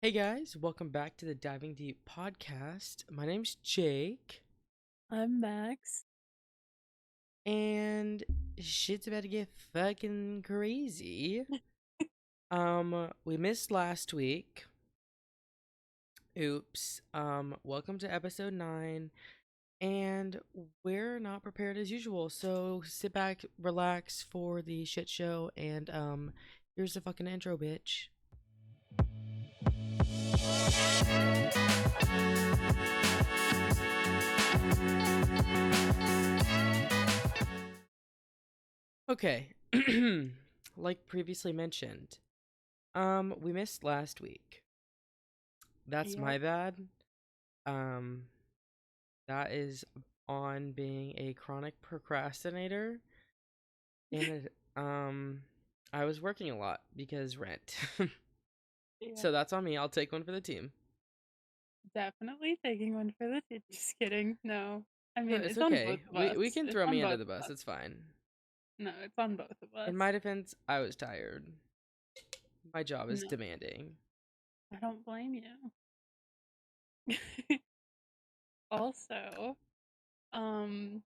Hey guys, welcome back to the Diving Deep podcast. My name's Jake, I'm Max. and shit's about to get fucking crazy. We missed last week. Oops. Welcome to episode 9, and we're not prepared as usual. So sit back, relax for the shit show, and here's the fucking intro, bitch. Okay. Like previously mentioned, we missed last week. That's Yep. my bad. Um, that is on being a chronic procrastinator. And I was working a lot because rent. Yeah. So that's on me. I'll take one for the team. Definitely taking one for the team. Just kidding. No. I No, mean, it's it's on both okay. of We us. can It's throw on me under both the of bus. us. It's fine. No, it's on both of us. In my defense, I was tired. My job is No, demanding. I don't blame you. Also, um,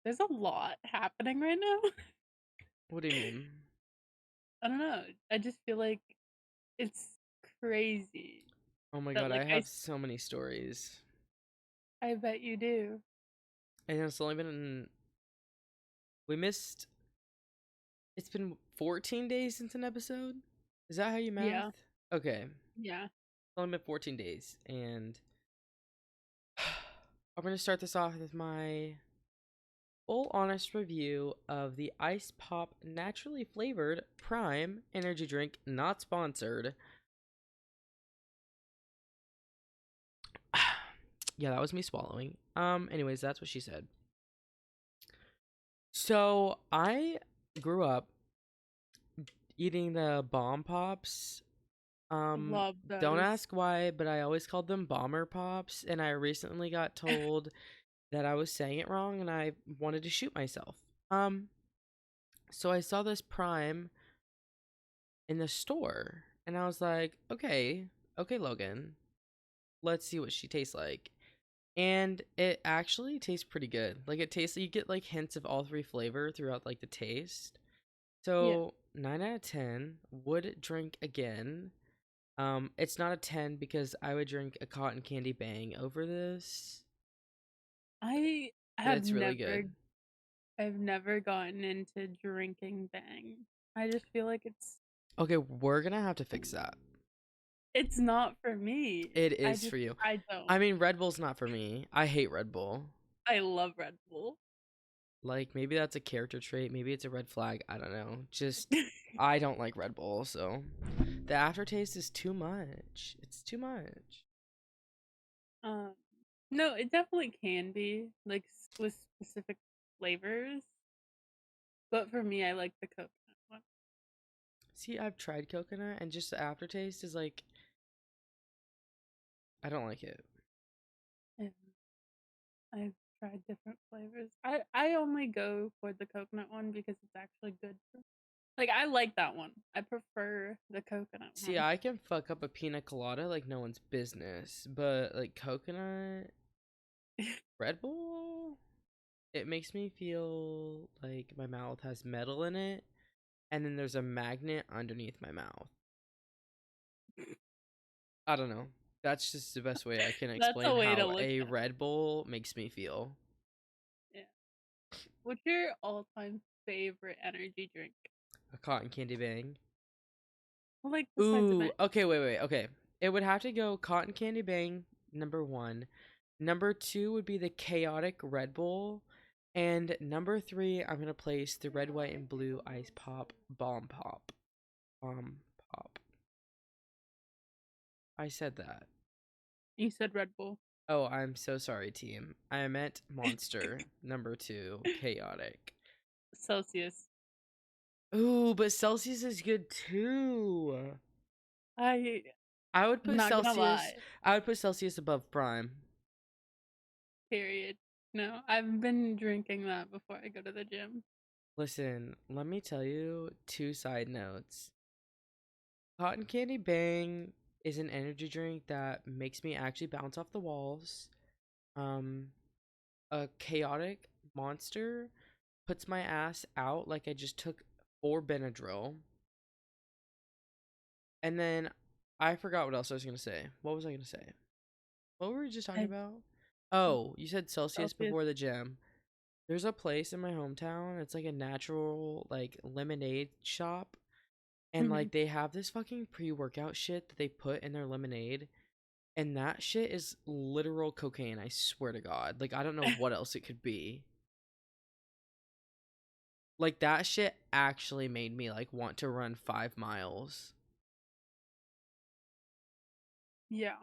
there's a lot happening right now. What do you mean? I don't know. I just feel like it's crazy Oh my that god, I like have so many stories. I bet you do. And it's only been we missed it's been 14 days since an episode? Is that how you math? Yeah. Okay. Yeah. It's only been 14 days. And I'm going to start this off with my full honest review of the Ice Pop naturally flavored Prime energy drink, not sponsored. Yeah, that was me swallowing. Anyways, that's what she said. So I grew up eating the bomb pops. Love Don't those. ask why, but I always called them bomber pops, and I recently got told that I was saying it wrong, and I wanted to shoot myself. Um, so I saw this Prime in the store, and I was like, okay, Logan, let's see what she tastes like. And it actually tastes pretty good. Like it tastes, you get like hints of all three flavor throughout like the taste. Yeah. So 9 out of 10 would drink again. It's not a 10 because I would drink a cotton candy bang over this, I but have it's really never good. I've never gotten into drinking Bang. I just feel like Okay, we're gonna have to fix that. it's not for me. It I is just for you. I don't. I mean, Red Bull's not for me. I hate Red Bull. I love Red Bull. Like, maybe that's a character trait. Maybe it's a red flag. I don't know. Just, I don't like Red Bull, so the aftertaste is too much. It's too much. um no, it definitely can be like with specific flavors, but for me I like the coconut one. See, I've tried coconut, and just the aftertaste is like, I don't like it. And I've tried different flavors. I only go for the coconut one because it's actually good for like I like that one. I prefer the coconut See, one. I can fuck up a pina colada like no one's business, but like coconut, Red Bull, it makes me feel like my mouth has metal in it, and then there's a magnet underneath my mouth. I don't know. That's just the best way I can That's explain a way to how look a at it. Red Bull makes me feel. Yeah. What's your all-time favorite energy drink? A cotton candy bang. Well, like besides a Ooh, bang. okay, wait, okay. It would have to go cotton candy bang, number one. Number two would be the chaotic Red Bull. And number three, I'm gonna place the red, white, and blue ice pop bomb pop. Bomb pop. I said that. You said Red Bull. Oh, I'm so sorry, team. I meant monster. Number two, chaotic. Celsius. Ooh, but Celsius is good too. I I would put not gonna Celsius. lie. I would put Celsius above Prime. Period. No, I've been drinking that before I go to the gym. Listen, let me tell you two side notes. Cotton Candy Bang. is an energy drink that makes me actually bounce off the walls. Um, a chaotic monster puts my ass out like I just took 4 Benadryl. And then I forgot what else I was gonna say. What was I gonna say? What were we just talking I about? Oh, you said Celsius Celsius. before the gym. There's a place in my hometown. It's like a natural like lemonade shop. And Mhm. like they have this fucking pre-workout shit that they put in their lemonade. And that shit is literal cocaine, I swear to God. Like I don't know what else it could be. Like that shit actually made me like want to run 5 miles. Yeah.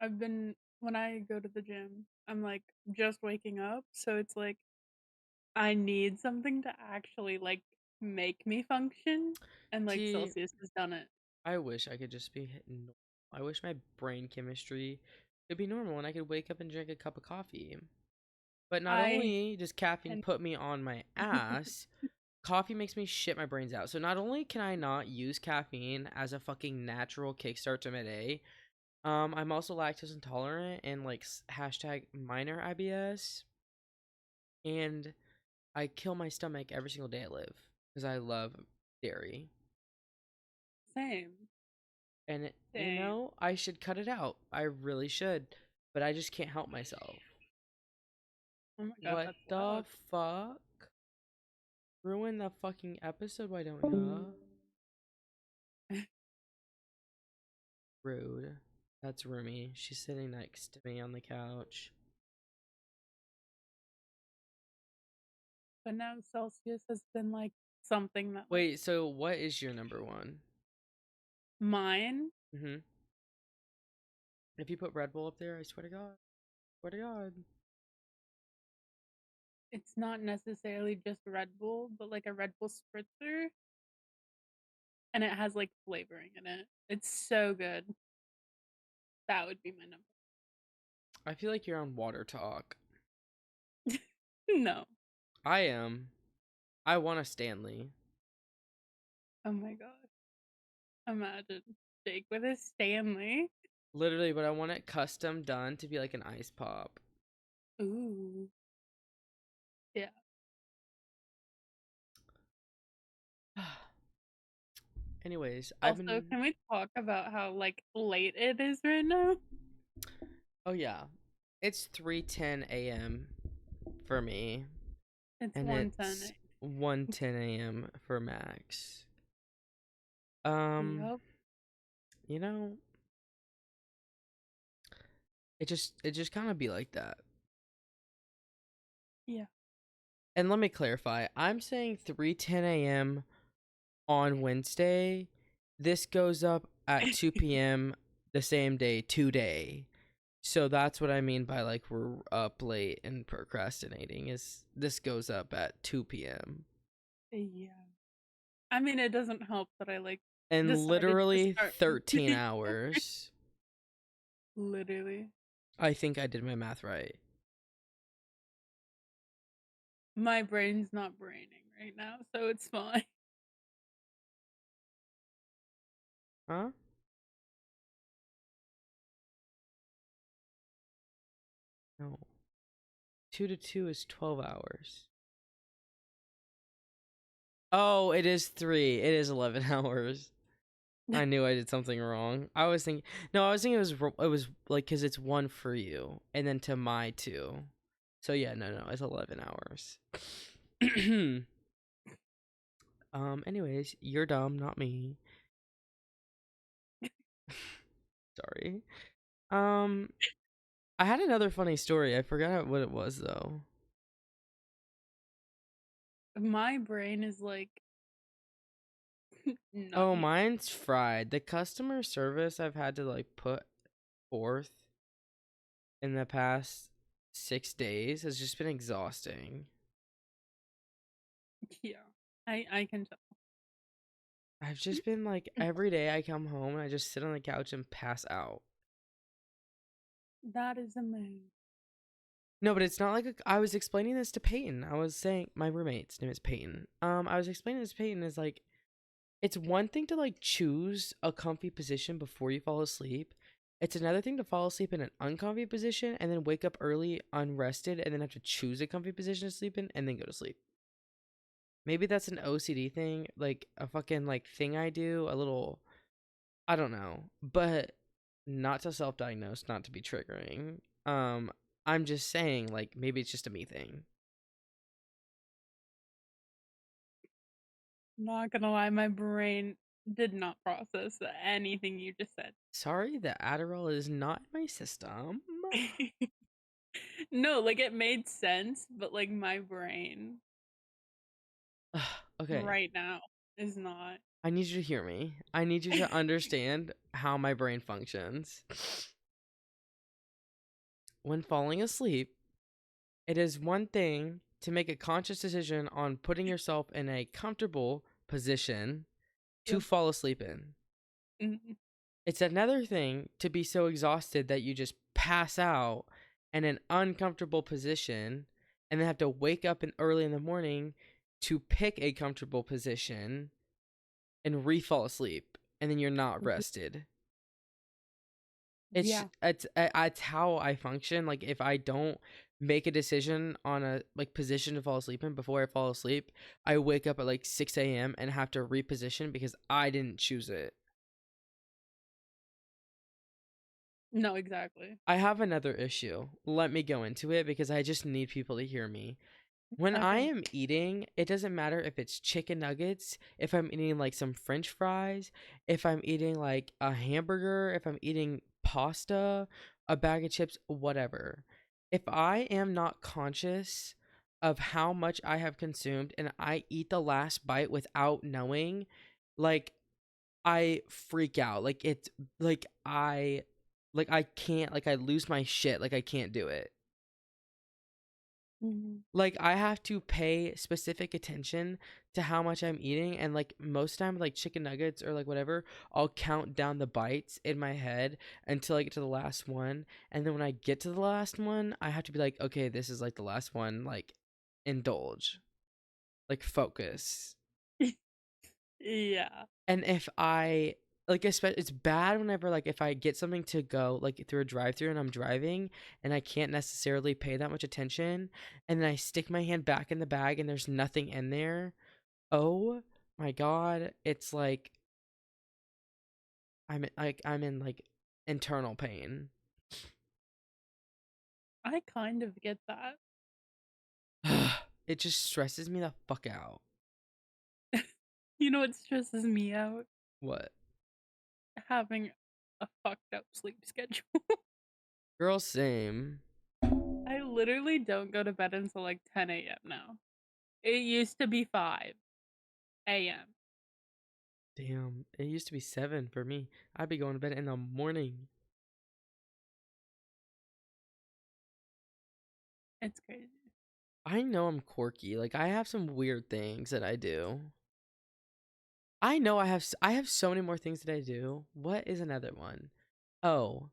I've been when I go to the gym, I'm like just waking up, so it's like I need something to actually like make me function, and like See, Celsius has done it. I wish I could just be hitting. I wish my brain chemistry could be normal and I could wake up and drink a cup of coffee. But not I only does caffeine can put me on my ass, coffee makes me shit my brains out. So not only can I not use caffeine as a fucking natural kickstart to my day, I'm also lactose intolerant and like hashtag minor IBS, and I kill my stomach every single day I live because I love dairy. same, And same. I should cut it out. I really should, but I just can't help myself. Oh my god, What that's the loud. fuck? Ruin the fucking episode, why don't ya? Rude. That's Rumi. She's sitting next to me on the couch. But now Celsius has been like something that like Wait, so what is your number one? mine. Mm-hmm. If you put Red Bull up there, I swear to God. Swear to God. It's not necessarily just Red Bull, but like a Red Bull spritzer, and it has like flavoring in it. It's so good. That would be my number. I feel like you're on Water Talk. No. I am. I want a Stanley. Oh my god. Imagine Jake with his Stanley. Literally, but I want it custom done to be like an ice pop. Ooh. Yeah. Anyways, I've Also, been. can we talk about how like late it is right now? Oh yeah, it's 3:10 a.m. for me, It's and 1:10. it's 1:10 a.m. for Max. Um, Yup. you know, it just kind of be like that. Yeah. And let me clarify. I'm saying 3:10 a.m. on Wednesday. This goes up at 2 p.m. the same day today. So that's what I mean by like we're up late and procrastinating is this goes up at 2 p.m. Yeah. I mean, it doesn't help that I like And decided to literally start 13 hours. literally. I think I did my math right. My brain's not braining right now, so it's fine. Huh? No. 2 to 2 is 12 hours. Oh, it is 3. It is 11 hours. I knew I did something wrong. I was thinking no, I was thinking it was like cuz it's 1 for you and then to my 2. So yeah, no, it's 11 hours. Anyways, you're dumb, not me. Sorry. Um I had another funny story. I forgot what it was though. My brain is like Oh, none. mine's fried. The customer service I've had to like put forth in the past 6 days has just been exhausting. Yeah. I can tell. I've just been like every day I come home and I just sit on the couch and pass out. That is a mood. No, but it's not like I was explaining this to Peyton. I was saying my roommate's name is Peyton. I was explaining this to Peyton is like It's one thing to like choose a comfy position before you fall asleep. It's another thing to fall asleep in an uncomfy position and then wake up early unrested and then have to choose a comfy position to sleep in and then go to sleep. Maybe that's an OCD thing, like a fucking like thing I do, a little I don't know, but not to self-diagnose, not to be triggering. I'm just saying like maybe it's just a me thing. Not gonna lie, my brain did not process anything you just said. Sorry, the Adderall is not in my system. No, like it made sense, but like my brain Okay, right now is not. I need you to hear me. I need you to understand how my brain functions. When falling asleep, it is one thing to make a conscious decision on putting yourself in a comfortable position to Yep. fall asleep in. Mhm. It's another thing to be so exhausted that you just pass out in an uncomfortable position and then have to wake up early in the morning to pick a comfortable position and re-fall asleep and then you're not rested. Yeah. It's how I function. Like if I don't make a decision on a like position to fall asleep in before I fall asleep, I wake up at like 6 a.m. and have to reposition because I didn't choose it. No, exactly. I have another issue. Let me go into it because I just need people to hear me. When I Okay. am eating, it doesn't matter if it's chicken nuggets, if I'm eating like some french fries, if I'm eating like a hamburger, if I'm eating pasta, a bag of chips, whatever. If I am not conscious of how much I have consumed and I eat the last bite without knowing, like I freak out. Like I can't like I lose my shit, like I can't do it. Mhm. Like I have to pay specific attention to how much I'm eating and like most time like chicken nuggets or like whatever, I'll count down the bites in my head until I get to the last one. And then when I get to the last one, I have to be like, okay, this is like the last one, like indulge. Like focus. Yeah. And if I like it's bad whenever like if I get something to go like through a drive-through and I'm driving and I can't necessarily pay that much attention and then I stick my hand back in the bag and there's nothing in there. Oh my god, it's like I'm in like internal pain. I kind of get that. It just stresses me the fuck out. You know what stresses me out? What? Having a fucked up sleep schedule. Girl, same. I literally don't go to bed until like 10 a.m. now. It used to be 5 a.m. Damn, it used to be 7 for me. I'd be going to bed in the morning. It's crazy. I know I'm quirky. Like I have some weird things that I do. I know I have so many more things that I do. What is another one? Oh,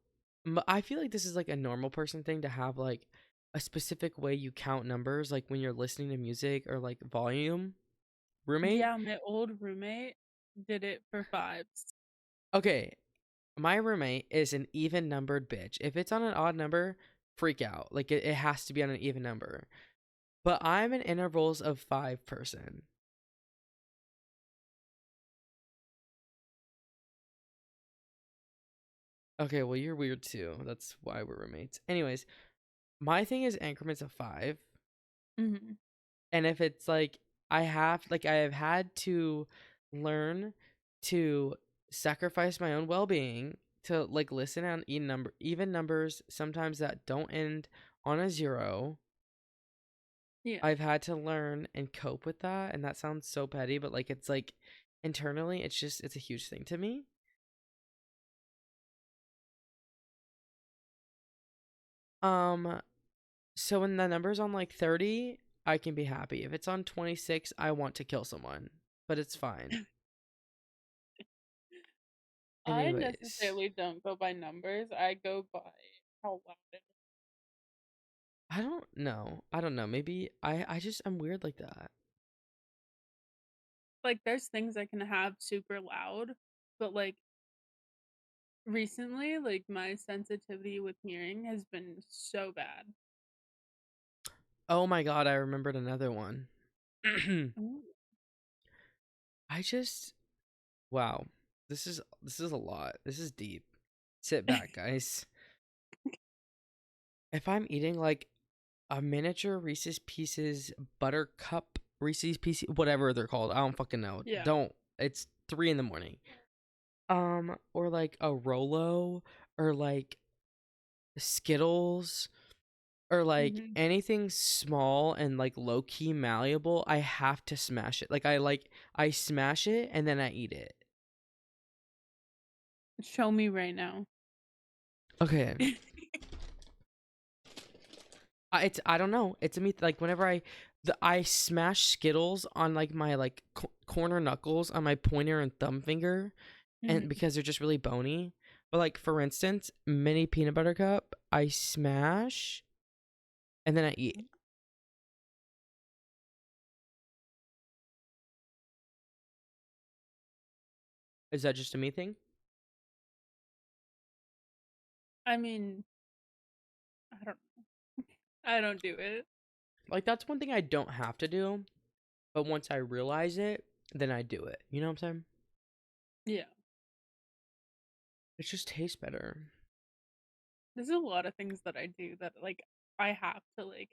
I feel like this is like a normal person thing to have like a specific way you count numbers like when you're listening to music or like volume. Roommate? Yeah, my old roommate did it for fives. Okay, my roommate is an even numbered bitch. If it's on an odd number, freak out. Like it has to be on an even number. But I'm an intervals of 5 person. Okay, well, you're weird too. That's why we're roommates. Anyways, my thing is increments of 5. Hmm. And if it's like I have had to learn to sacrifice my own well-being to like listen on even numbers sometimes that don't end on a 0. Yeah. I've had to learn and cope with that and that sounds so petty, but like it's like internally it's a huge thing to me. Um So when the number's on like 30, I can be happy. If it's on 26, I want to kill someone, but it's fine. I Anyways, necessarily don't go by numbers. I go by how loud it is. I don't know. I don't know. Maybe I'm weird like that. like there's things I can have super loud, but like recently, like my sensitivity with hearing has been so bad. Oh my god, I remembered another one. Ooh. I just wow. This is a lot. This is deep. Sit back, guys. If I'm eating like a miniature Reese's Pieces Buttercup Reese's Pieces, whatever they're called, I don't fucking know. Yeah. Don't. It's 3 in the morning. Or like a Rolo, or like Skittles, or like Hmm. anything small and like low key malleable. I have to smash it. I smash it and then I eat it. Show me right now. Okay. I don't know. It's a me like whenever I smash Skittles on like my like corner knuckles on my pointer and thumb finger, and Hmm. because they're just really bony. But like for instance, mini peanut butter cup, I smash and then I eat. Is that just a me thing? I mean, I don't I don't do it. Like that's one thing I don't have to do, but once I realize it, then I do it. You know what I'm saying? Yeah. It just tastes better. There's a lot of things that I do that like I have to like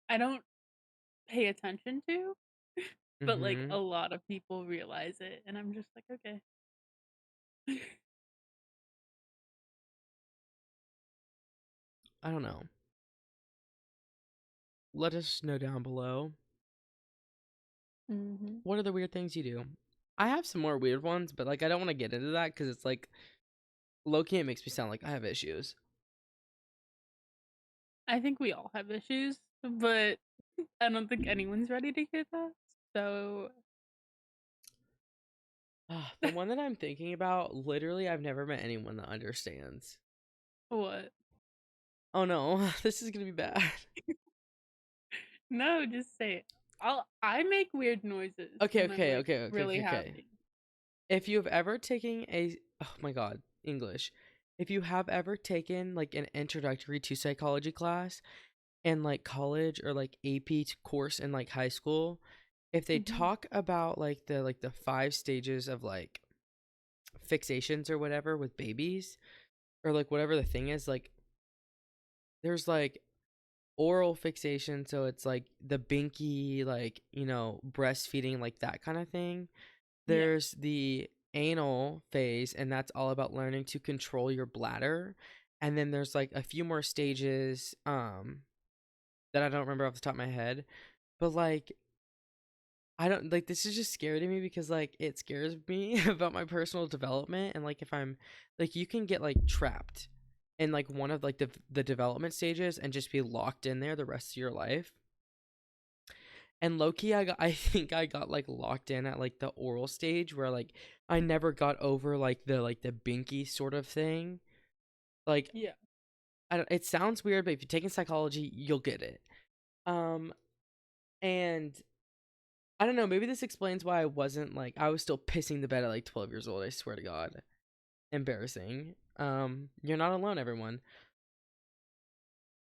I don't pay attention to, but like a Mhm. lot of people realize it and I'm just like, okay. I don't know. Let us know down below. Hmm. What are the weird things you do? I have some more weird ones, but like I don't want to get into that because it's like low key it makes me sound like I have issues. I think we all have issues, but I don't think anyone's ready to hear that. So, The one that I'm thinking about, literally, I've never met anyone that understands. what? Oh no, this is gonna be bad. No, just say it. I make weird noises Okay, when I'm okay, like okay, okay, really okay, okay. happy. If you've ever taken oh my god, English. If you have ever taken like an introductory to psychology class in like college or like AP course in like high school, if they Hmm. talk about like the 5 stages of like fixations or whatever with babies, or like whatever the thing is, like there's like oral fixation, so it's like the binky, like, breastfeeding, like that kind of thing. Yeah. There's the anal phase, and that's all about learning to control your bladder. And then there's like a few more stages that I don't remember off the top of my head. But like I don't like, this is just scary to me because like it scares me about my personal development, and like if I'm like, you can get like trapped in like one of like the development stages and just be locked in there the rest of your life. And Loki, I think I got like locked in at like the oral stage where like I never got over like the binky sort of thing. Like Yeah. I don't, it sounds weird, but if you're taking psychology, you'll get it. Um and I don't know, maybe this explains why I was still pissing the bed at like 12 years old, I swear to God. Embarrassing. You're not alone, everyone.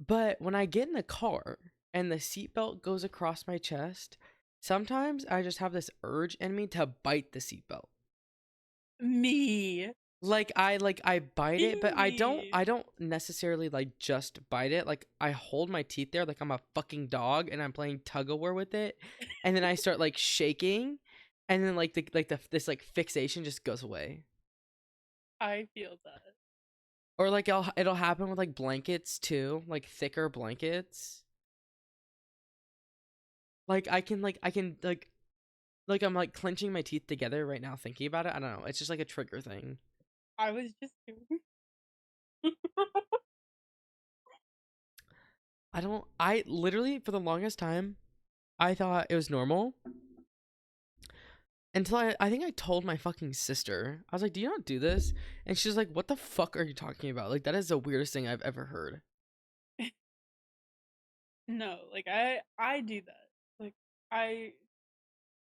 But when I get in the car and the seatbelt goes across my chest, sometimes I just have this urge in me to bite the seatbelt. Me. Like I bite it, but I don't Me. I don't necessarily like just bite it. Like I hold my teeth there like I'm a fucking dog and I'm playing tug of war with it. And then I start like shaking, and then like the this like fixation just goes away. I feel that. Or like it'll happen with like blankets too, like thicker blankets. Like I can I'm like clenching my teeth together right now thinking about it. I don't know. It's just like a trigger thing. I was just doing. I literally for the longest time I thought it was normal until I think I told my fucking sister. I was like, "Do you not do this?" And she's like, "What the fuck are you talking about? Like that is the weirdest thing I've ever heard." No, like I do that. Like I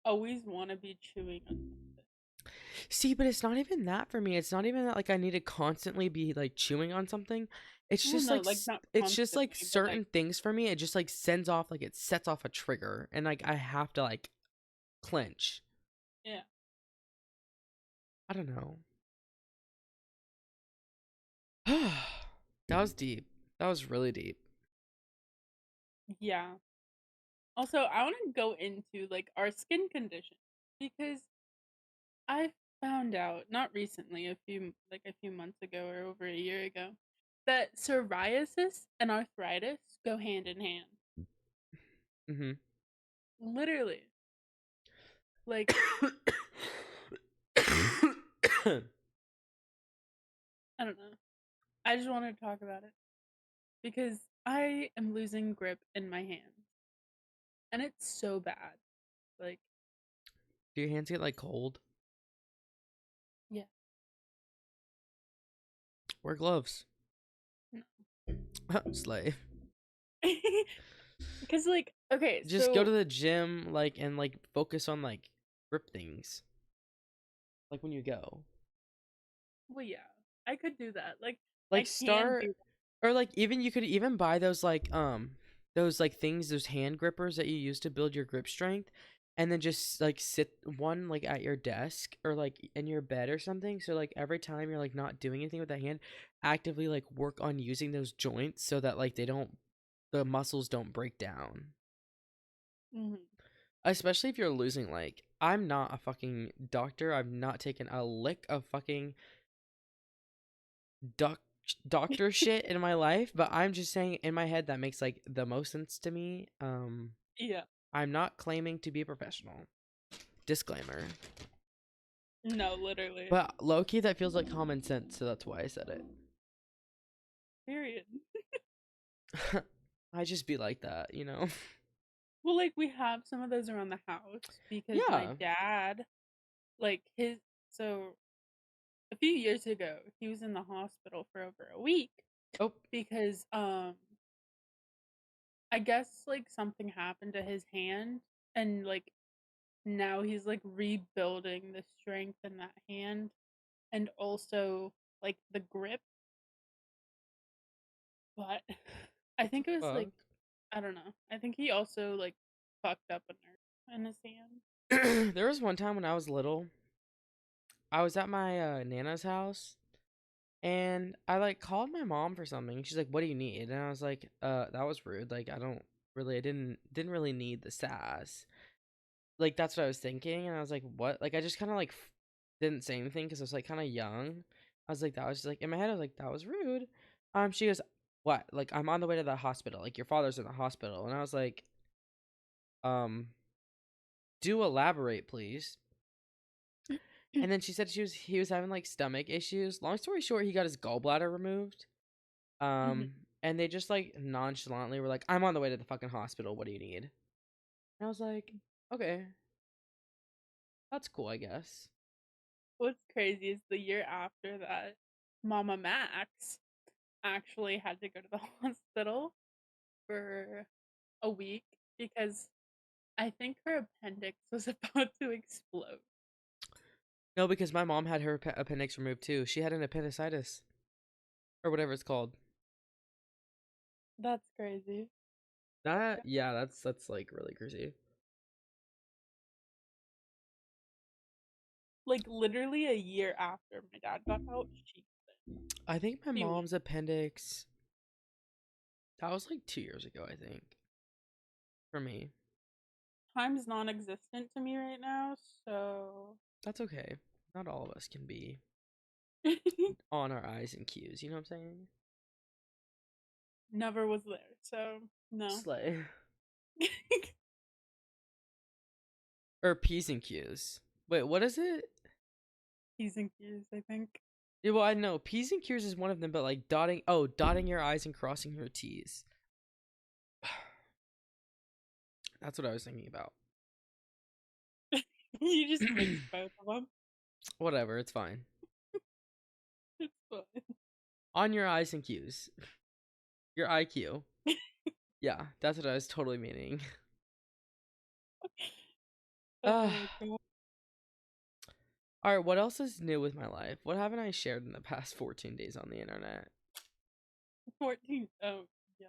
always want to be chewing on something. See, but it's not even that for me. It's not even that like I need to constantly be like chewing on something. It's Well, just no, like like not it's just like constantly, but like certain things for me. It just like sends off like it sets off a trigger, and like I have to like clench. yeah, I don't know. That was deep. That was really deep. yeah. Also, I want to go into like our skin condition because I found out not recently, a few months ago or over a year ago, that psoriasis and arthritis go hand in hand. Mm-hmm. Literally. Like, I don't know. I just wanted to talk about it because I am losing grip in my hands. And it's so bad. Like, Do your hands get like cold? yeah. Wear gloves. No. Slay. Because like, okay, Just go to so the gym like and like focus on like grip things. Like when you go. well yeah, I could do that. Like I Like can start do or like even you could even buy those like things, those hand grippers that you use to build your grip strength, and then just like sit one like at your desk or like in your bed or something, so like every time you're like not doing anything with that hand, actively like work on using those joints so that like the muscles don't break down. that. Especially if you're losing, like, I'm not a fucking doctor. I've not taken a lick of fucking doc doctor shit in my life, but I'm just saying in my head that makes like the most sense to me. Yeah. I'm not claiming to be a professional. Disclaimer. No, literally. But low key that feels like common sense, so that's why I said Period. it. I just be like that, you know? Well, like we have some of those around the house because my Yeah. dad, like his, so a few years ago, he was in the hospital for over a week Oh, because I guess like something happened to his hand and like now he's like rebuilding the strength in that hand and also like the grip, but I think it was like fuck. I don't know. I think he also like fucked up a nerve in his hand. There was one time when I was little, I was at my nana's house. And I like called my mom for something. She's like, "What do you need?" And I was like, that was rude. Like I didn't really need the sass." Like that's what I was thinking, and I was like, "What?" Like I just kind of like didn't say anything cuz I was like kind of young. I was like that was just like in my head I was like that was rude. She goes, "What?" Like I'm on the way to the hospital. Like your father's in the hospital. And I was like, "Um, do elaborate, please." And then she said he was having like stomach issues. Long story short, he got his gallbladder removed. Mhm. And they just like nonchalantly were like, "I'm on the way to the fucking hospital. What do you need?" And I was like, "Okay, that's cool, I guess." What's crazy is the year after that, Mama Max actually had to go to the hospital for a week because I think her appendix was about to explode. No, because my mom had her appendix removed too. She had an appendicitis or whatever it's called. That's crazy. That yeah, that's like really crazy. Like literally a year after my dad got out, she got it. I think my She went. mom's appendix that was like 2 years ago. I think for me, Time's non-existent to me right now, so that's okay. Not all of us can be on our I's and Q's. You know what I'm saying? never was there. So no. Slay or P's and Q's. Wait, what is it? P's and Q's, I think. Yeah, well, I know P's and Q's is one of them, but like dotting your I's and crossing your T's. That's what I was thinking about. You just mixed both of them. Whatever, it's fine. It's fun. On your I's and Q's, your IQ. Yeah, that's what I was totally meaning. Uh, Oh god. all right, what else is new with my life? What haven't I shared in the past 14 days on the internet? 14. Oh, yeah.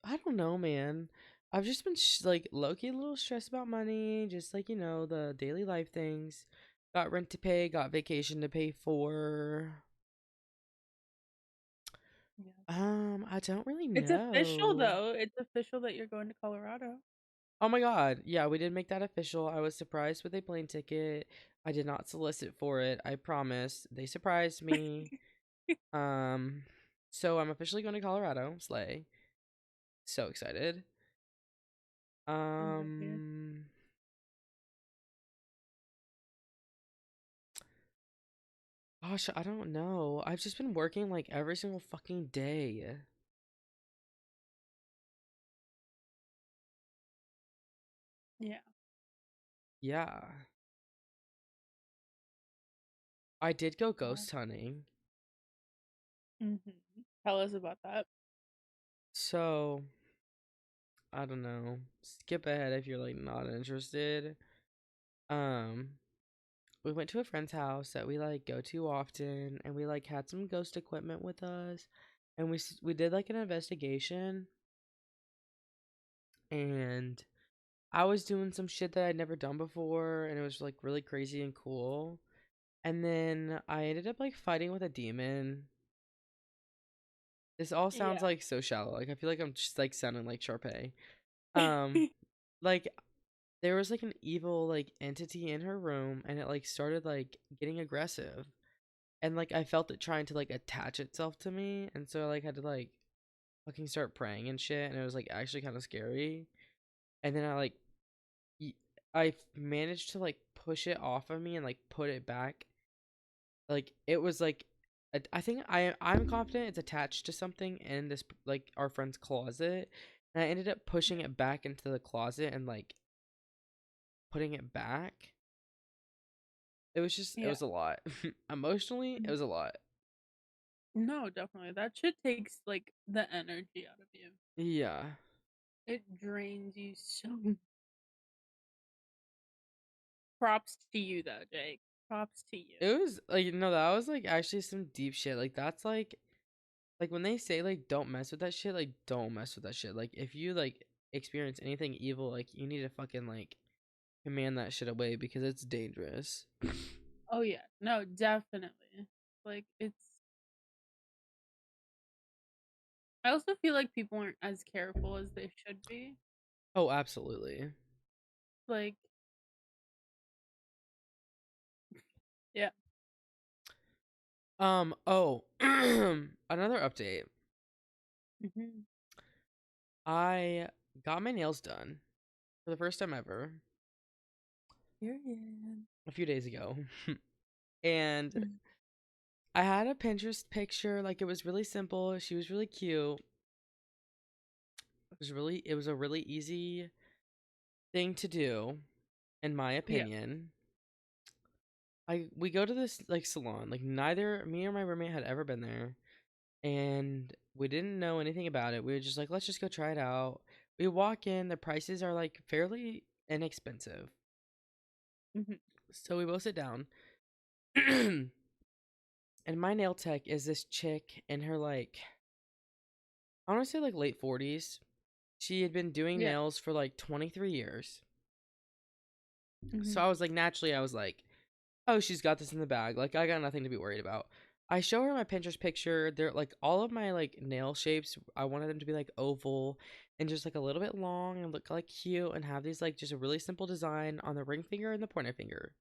I don't know, man. I've just been like low-key a little stressed about money, just like, the daily life things. Got rent to pay, got vacation to pay for. Yeah. I don't really It's official know. though. It's official that you're going to Colorado. Oh my God. Yeah, we did make that official. I was surprised with a plane ticket. I did not solicit for it. I promise. They surprised me. Um, so I'm officially going to Colorado. Slay. So excited. Yeah. Um, Gosh, I don't know. I've just been working like every single fucking day. Yeah. Yeah. I did go Well, ghost hunting. tell us about that. So, I don't know. Skip ahead if you're like not interested. Um, we went to a friend's house that we like go to often and we like had some ghost equipment with us and we did like an investigation and I was doing some shit that I'd never done before and it was like really crazy and cool. And then I ended up like fighting with a demon. This all sounds Yeah. like so shallow. Like I feel like I'm just like sounding like Sharpay. Um, like there was like an evil like entity in her room and it like started like getting aggressive. And like I felt it trying to like attach itself to me and so I like had to like fucking start praying and shit and it was like actually kind of scary. And then y- managed to like push it off of me and like put it back. Like it was like I think I'm confident it's attached to something in this like our friend's closet, and I ended up pushing it back into the closet and like putting it back. It Yeah. was a lot. Emotionally, it Mhm. was a lot. No, definitely. That shit takes like the energy out of you. Yeah. It drains you so. Props to you though, Jake. Props to you. It was like that was like actually some deep shit. Like that's like when they say like don't mess with that shit, like don't mess with that shit. Like if you like experience anything evil, like you need to fucking like command that shit away because it's dangerous. Oh yeah. No, definitely. Like it's I also feel like people aren't as careful as they should be. Oh, absolutely. Like, yeah. Oh, another update. Hmm. I got my nails done for the first time ever Period. a few days ago. And Mhm. I had a Pinterest picture, like it was really simple. She was really cute. It was a really easy thing to do, in my Yeah. opinion. We go to this like salon, like neither me or my roommate had ever been there, and we didn't know anything about it. We were just like, let's just go try it out. We walk in, the prices are like fairly inexpensive. Hmm. So we both sit down. And my nail tech is this chick in her like I want to say like late 40s. She had been doing Yeah. nails for like 23 years. So Hmm. I was like naturally I was like, "Oh, she's got this in the bag. Like I got nothing to be worried about." I show her my Pinterest picture. They're like all of my like nail shapes. I wanted them to be like oval and just like a little bit long and look like cute and have these like just a really simple design on the ring finger and the pointer finger.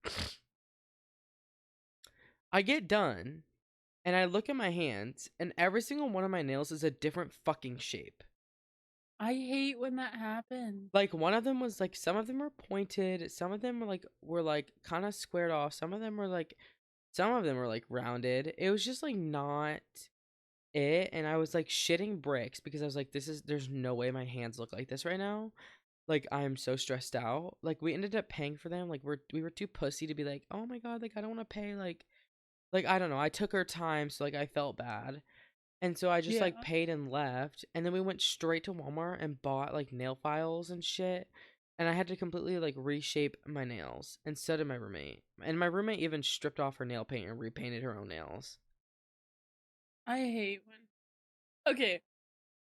I get done and I look at my hands, and every single one of my nails is a different fucking shape. I hate when that happens. Like one of them was like some of them were pointed, some of them were like kind of squared off, some of them were like rounded. It was just like not it, and I was like shitting bricks because I was like there's no way my hands look like this right now. Like I'm so stressed out. Like we ended up paying for them. Like we were too pussy to be like, "Oh my God, like I don't want to pay like I don't know. I took her time, so like I felt bad. And so I just like Yeah. paid and left. And then we went straight to Walmart and bought like nail files and shit. And I had to completely like reshape my nails instead of my roommate. And my roommate even stripped off her nail paint and repainted her own nails. I hate when okay,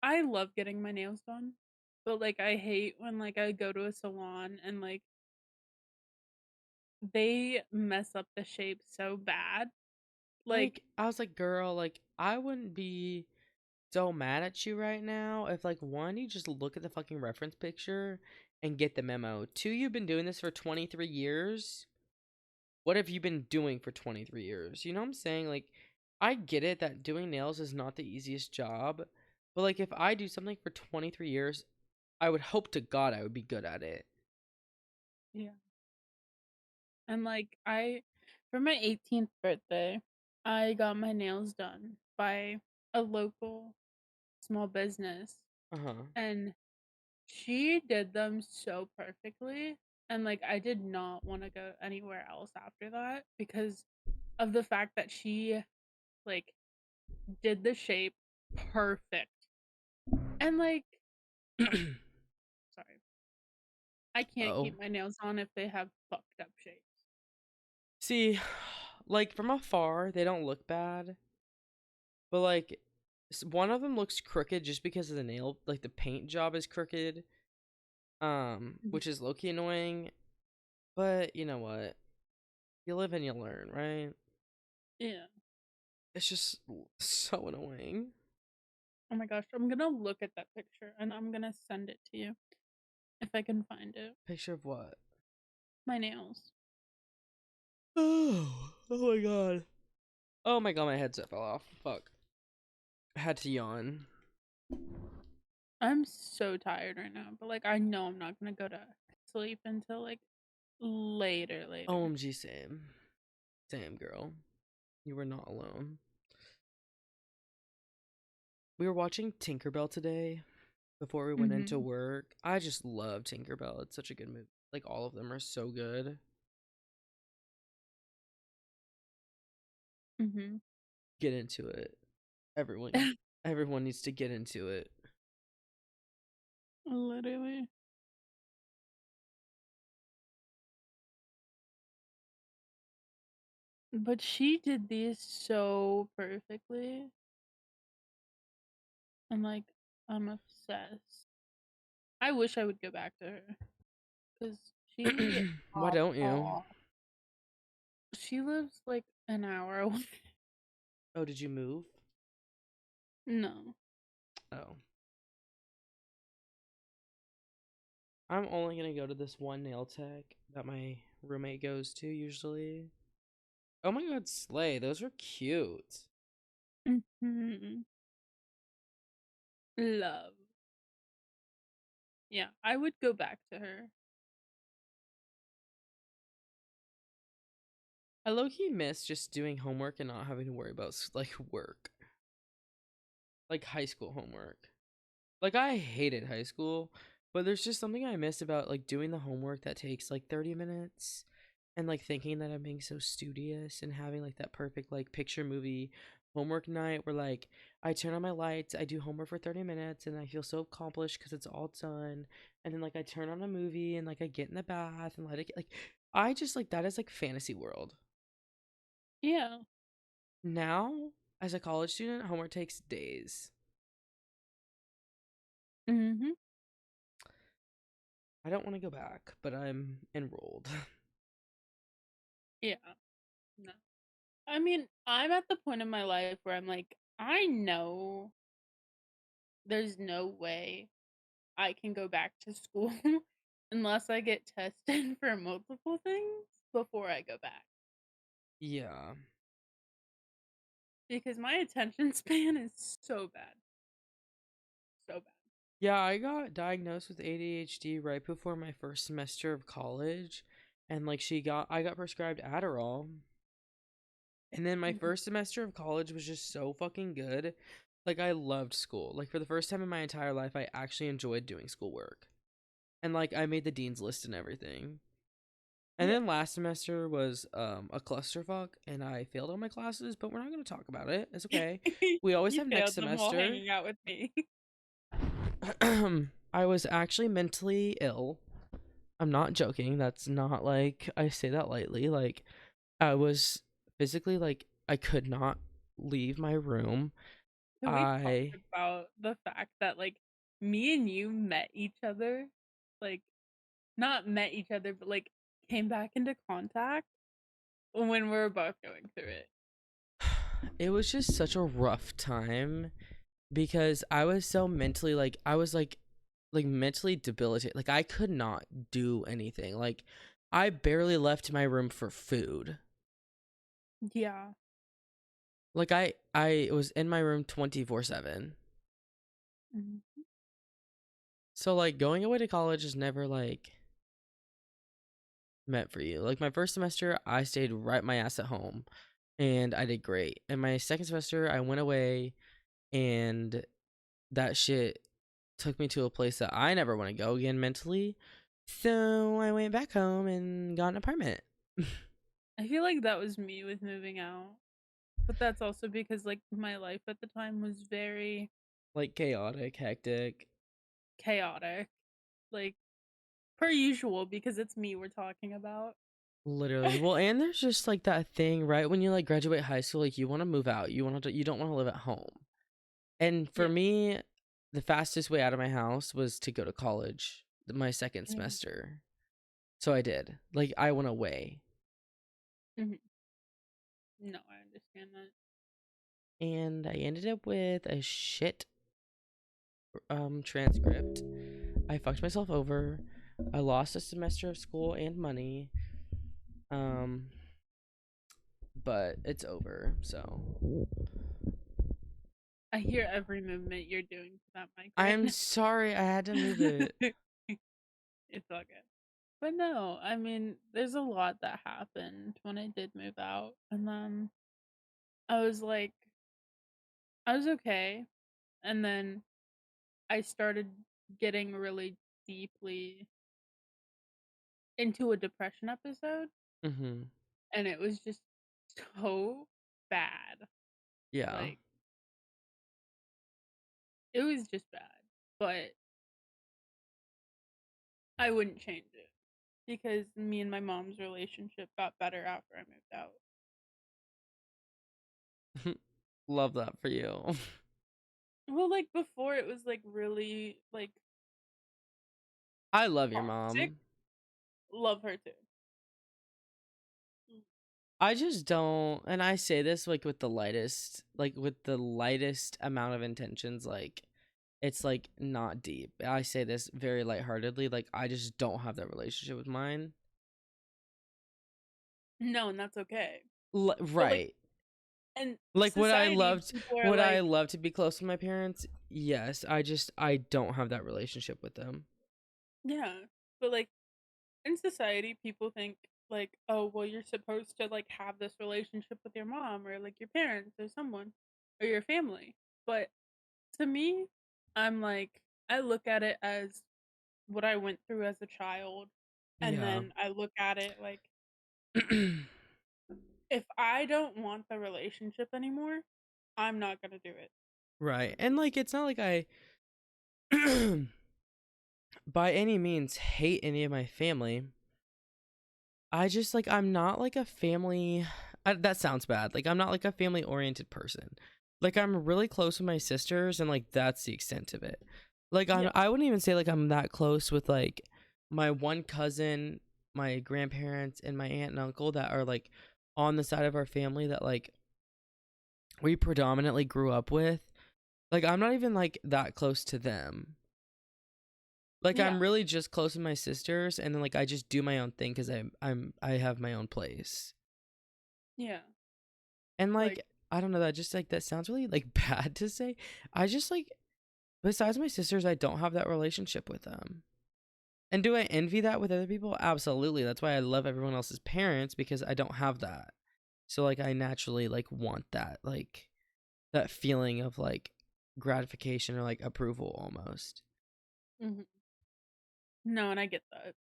I love getting my nails done, but like I hate when like I go to a salon and like they mess up the shape so bad. Like Like, I was like, girl, like, I wouldn't be so mad at you right now if, like, one, you just look at the fucking reference picture and get the memo. Two, you've been doing this for 23 years. What have you been doing for 23 years? You know what I'm saying? Like, I get it that doing nails is not the easiest job, but, like, if I do something for 23 years, I would hope to God I would be good at it. yeah. And like I for my 18th birthday, I got my nails done by a local small business Uh huh. and she did them so perfectly and like I did not want to go anywhere else after that because of the fact that she like did the shape perfect. And like sorry, I can't Oh. keep my nails on if they have fucked up shapes. See, like, from afar, they don't look bad. But like one of them looks crooked just because of the nail, like the paint job is crooked, Mhm. which is low-key annoying. But you know what? You live and you learn, right? Yeah. It's just so annoying. Oh my gosh, I'm gonna look at that picture and I'm gonna send it to you if I can find it. Picture of what? My nails. Oh my god. Oh my god, my headset fell off. Fuck. I had to yawn. I'm so tired right now, but like I know I'm not gonna go to sleep until like later. OMG, same. Same, girl. You were not alone. We were watching Tinkerbell today before we went into Mhm. work. I just love Tinkerbell. It's such a good movie. Like all of them are so good. Mhm. Get into it. Everyone everyone needs to get into it. Literally. But she did these so perfectly. And like I'm obsessed. I wish I would go back to her because she Why don't you? oh, she lives like an hour away. Oh, did you move? No. Oh. I'm only gonna go to this one nail tech that my roommate goes to usually. Oh my god, Slay, those are cute. Mhm. Love. Yeah, I would go back to her. I low key miss just doing homework and not having to worry about like work. Like high school homework. Like I hated high school, but there's just something I miss about like doing the homework that takes like 30 minutes and like thinking that I'm being so studious and having like that perfect like picture movie homework night where like I turn on my lights, I do homework for 30 minutes and I feel so accomplished cuz it's all done. And then like I turn on a movie and like I get in the bath and let it like I just like that is like fantasy world. Yeah. Now, as a college student, homework takes days. Mhm. I don't want to go back, but I'm enrolled. Yeah. No. I mean, I'm at the point in my life where I'm like, I know there's no way I can go back to school unless I get tested for multiple things before I go back. Yeah. Because my attention span is so bad. So bad. Yeah, I got diagnosed with ADHD right before my first semester of college, and like I got prescribed Adderall. And then my Mhm. first semester of college was just so fucking good. Like I loved school. Like for the first time in my entire life I actually enjoyed doing schoolwork. And like I made the dean's list and everything. And Yeah. then last semester was a clusterfuck, and I failed all my classes, but we're not going to talk about it. It's okay. We always You have next failed them while semester. hanging out with me. I was actually mentally ill. I'm not joking. That's not like I say that lightly. Like, I was physically like I could not leave my room. Can we talk I about the fact that like me and you met each other? Like not met each other, but like came back into contact when we were both going through it. it was just such a rough time because I was so mentally like I was like mentally debilitated. Like I could not do anything. Like I barely left my room for food. Yeah. Like I was in my room 24/7. Mhm. So like going away to college is never like meant for you. Like my first semester I stayed right my ass at home and I did great. And my second semester I went away and that shit took me to a place that I never want to go again mentally. So I went back home and got an apartment. I feel like that was me with moving out. But that's also because like my life at the time was very Like chaotic, hectic. chaotic. Like per usual because it's me we're talking about. Literally. Well, and there's just like that thing, right? When you like graduate high school, like you want to move out. You don't want to live at home. And for Yeah. me, the fastest way out of my house was to go to college my second Yeah. semester. So I did. Like I went away. Mhm. No, I understand that. And I ended up with a shit transcript. I fucked myself over. I lost a semester of school and money. Um but it's over. So I hear every movement you're doing to that mic right I'm sorry I had to move it. now. It's all good. But no, I mean, there's a lot that happened when I did move out. And then I was like, I was okay. And then I started getting really deeply into a depression episode. Mhm. And it was just so bad. Yeah. Like, it was just bad. But I wouldn't change it because me and my mom's relationship got better after I moved out. Love that for you. Well, like before it was like really like I love your toxic. mom. Love her too. I just don't, and I say this like with the lightest amount of intentions, like it's like not deep. I say this very lightheartedly, like I just don't have that relationship with mine. No, and that's okay. But like Right. in Like society, people are would I like, love to be close to my parents? Yes. I don't have that relationship with them. yeah. But like in society, people think like, oh, well, you're supposed to like have this relationship with your mom or like your parents or someone or your family. But to me, I'm like, I look at it as what I went through as a child. And Yeah. then I look at it like, if I don't want the relationship anymore, I'm not gonna do it. Right. And like it's not like I by any means hate any of my family. I just like I'm not like a family that sounds bad. Like I'm not like a family oriented person. Like I'm really close with my sisters and like that's the extent of it. Like Yeah. I wouldn't even say like I'm that close with like my one cousin, my grandparents and my aunt and uncle that are like on the side of our family that like we predominantly grew up with. Like I'm not even like that close to them. Like Yeah. I'm really just close with my sisters and then like I just do my own thing cuz I have my own place. Yeah. And like Like I don't know, that just like that sounds really like bad to say. I just like besides my sisters, I don't have that relationship with them. And do I envy that with other people? Absolutely. That's why I love everyone else's parents because I don't have that. So like I naturally like want that that feeling of like gratification or like approval almost. mhm. No, and I get that.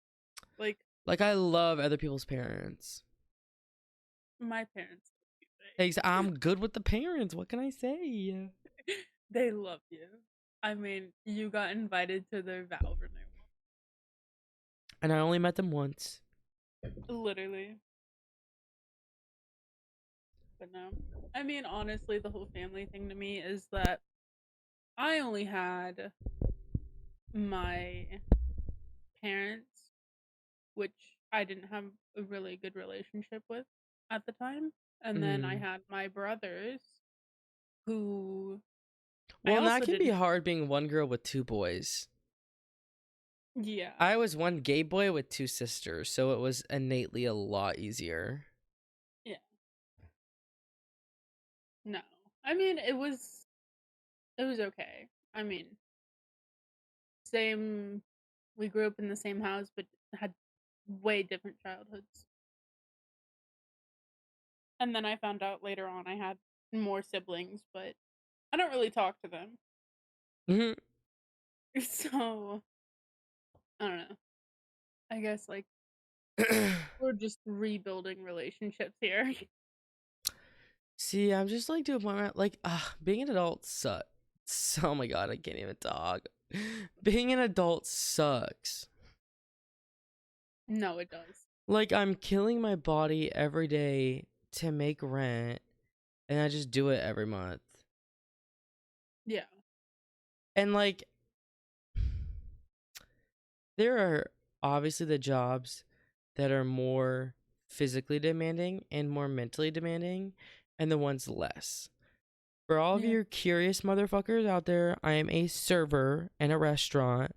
Like Like I love other people's parents. My parents love you, I'm good with the parents. What can I say? they love you. I mean, you got invited to their vow renewal. And I only met them once. Literally. But no. I mean, honestly, the whole family thing to me is that I only had my parents, which I didn't have a really good relationship with at the time. And then I Mm. had my brothers who I Well, and that also can be didn't. hard being one girl with two boys. Yeah. I was one gay boy with two sisters, so it was innately a lot easier. Yeah. No. I mean, it was okay. I mean, same we grew up in the same house but had way different childhoods. And then I found out later on I had more siblings, but I don't really talk to them. Hmm. So, I don't know. I guess like we're just rebuilding relationships here. See, I'm just like to a point where like being an adult sucks. Oh my god, I can't even talk. Being an adult sucks. No, it does. Like I'm killing my body every day to make rent, and I just do it every month. Yeah. And like there are obviously the jobs that are more physically demanding and more mentally demanding, and the ones less. For all of Yeah. you curious motherfuckers out there, I am a server in a restaurant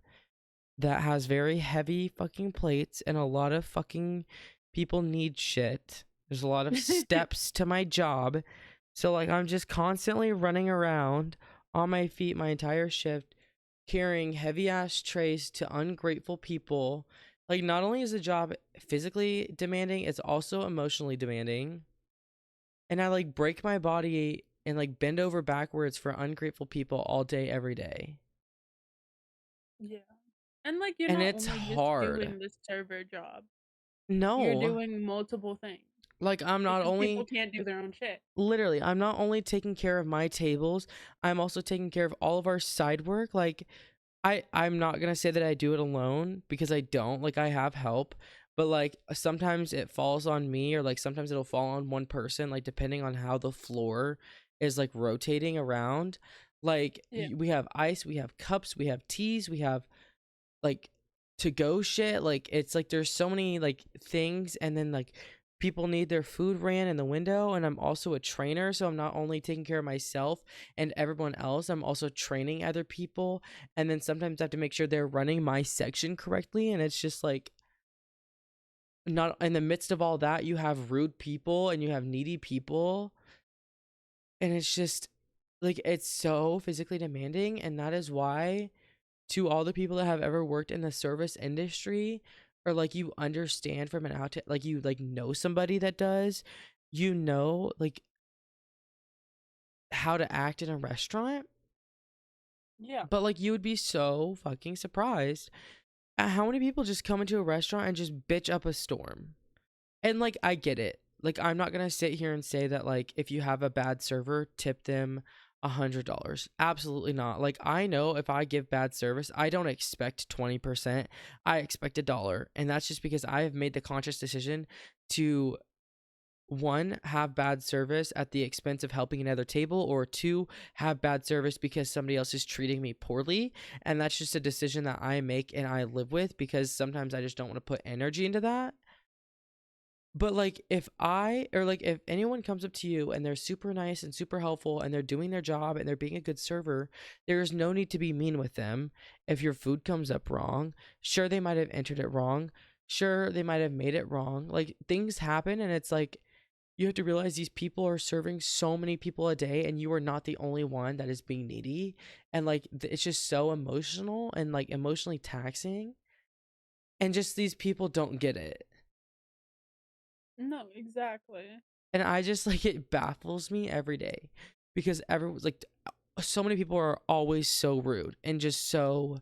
that has very heavy fucking plates, and a lot of fucking people need shit. There's a lot of steps to my job. So like I'm just constantly running around on my feet my entire shift, carrying heavy ass trays to ungrateful people. Like not only is the job physically demanding, it's also emotionally demanding. And I like break my body and like bend over backwards for ungrateful people all day every day. Yeah. And like you're And not it's only just hard. doing this server job. You're No. doing multiple things Like I'm not because people only can't do their own shit. literally I'm not only taking care of my tables, I'm also taking care of all of our side work. Like I'm not going to say that I do it alone because I don't. Like I have help, but like sometimes it falls on me or like sometimes it'll fall on one person like depending on how the floor is like rotating around. Like Yeah. we have ice, we have cups, we have teas, we have like to go shit. Like it's like there's so many like things, and then like people need their food ran in the window, and I'm also a trainer, so I'm not only taking care of myself and everyone else, I'm also training other people, and then sometimes I have to make sure they're running my section correctly, and it's just like not in the midst of all that you have rude people and you have needy people, and it's just like it's so physically demanding. And that is why, to all the people that have ever worked in the service industry, or like you understand from an out, like you like know somebody that does, you know, like how to act in a restaurant. Yeah. But like you would be so fucking surprised at how many people just come into a restaurant and just bitch up a storm. And like I get it. Like I'm not gonna sit here and say that like if you have a bad server, tip them $100. Absolutely not. Like I know if I give bad service, I don't expect 20%. I expect $1. And that's just because I have made the conscious decision to, one, have bad service at the expense of helping another table, or two, have bad service because somebody else is treating me poorly. And that's just a decision that I make and I live with, because sometimes I just don't want to put energy into that. But like if I, or like if anyone comes up to you and they're super nice and super helpful and they're doing their job and they're being a good server, there is no need to be mean with them. If your food comes up wrong, sure, they might have entered it wrong. Sure, they might have made it wrong. Like things happen, and it's like you have to realize these people are serving so many people a day, and you are not the only one that is being needy. And like it's just so emotional and like emotionally taxing. And just these people don't get it. No, exactly. And I just like it baffles me every day, because everyone's like so many people are always so rude and just so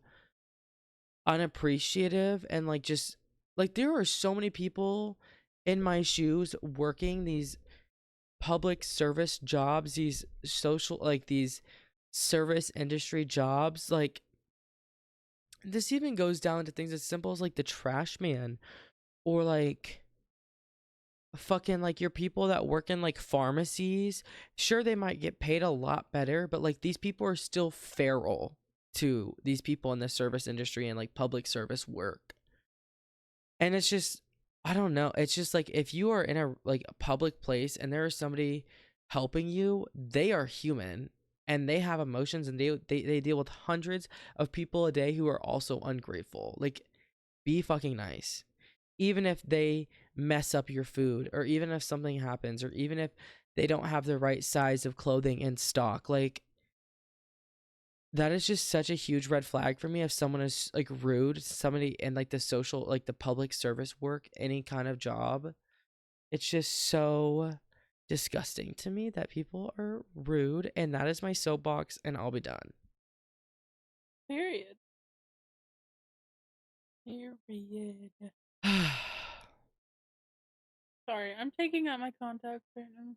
unappreciative, and like just Like there are so many people in my shoes working these public service jobs, these social, like these service industry jobs. Like this even goes down to things as simple as like the trash man, or like fucking like your people that work in like pharmacies. Sure, they might get paid a lot better, but like these people are still feral to these people in the service industry and like public service work. And it's just, I don't know, it's just like if you are in a like a public place and there is somebody helping you, they are human and they have emotions, and they deal with hundreds of people a day who are also ungrateful. Like, be fucking nice. Even if they mess up your food, or even if something happens, or even if they don't have the right size of clothing in stock, like that is just such a huge red flag for me. If someone is like rude to somebody in like the social, like the public service work, any kind of job, it's just so disgusting to me that people are rude. And that is my soapbox, and I'll be done. Period. Period. Sorry, I'm taking out my contacts right now.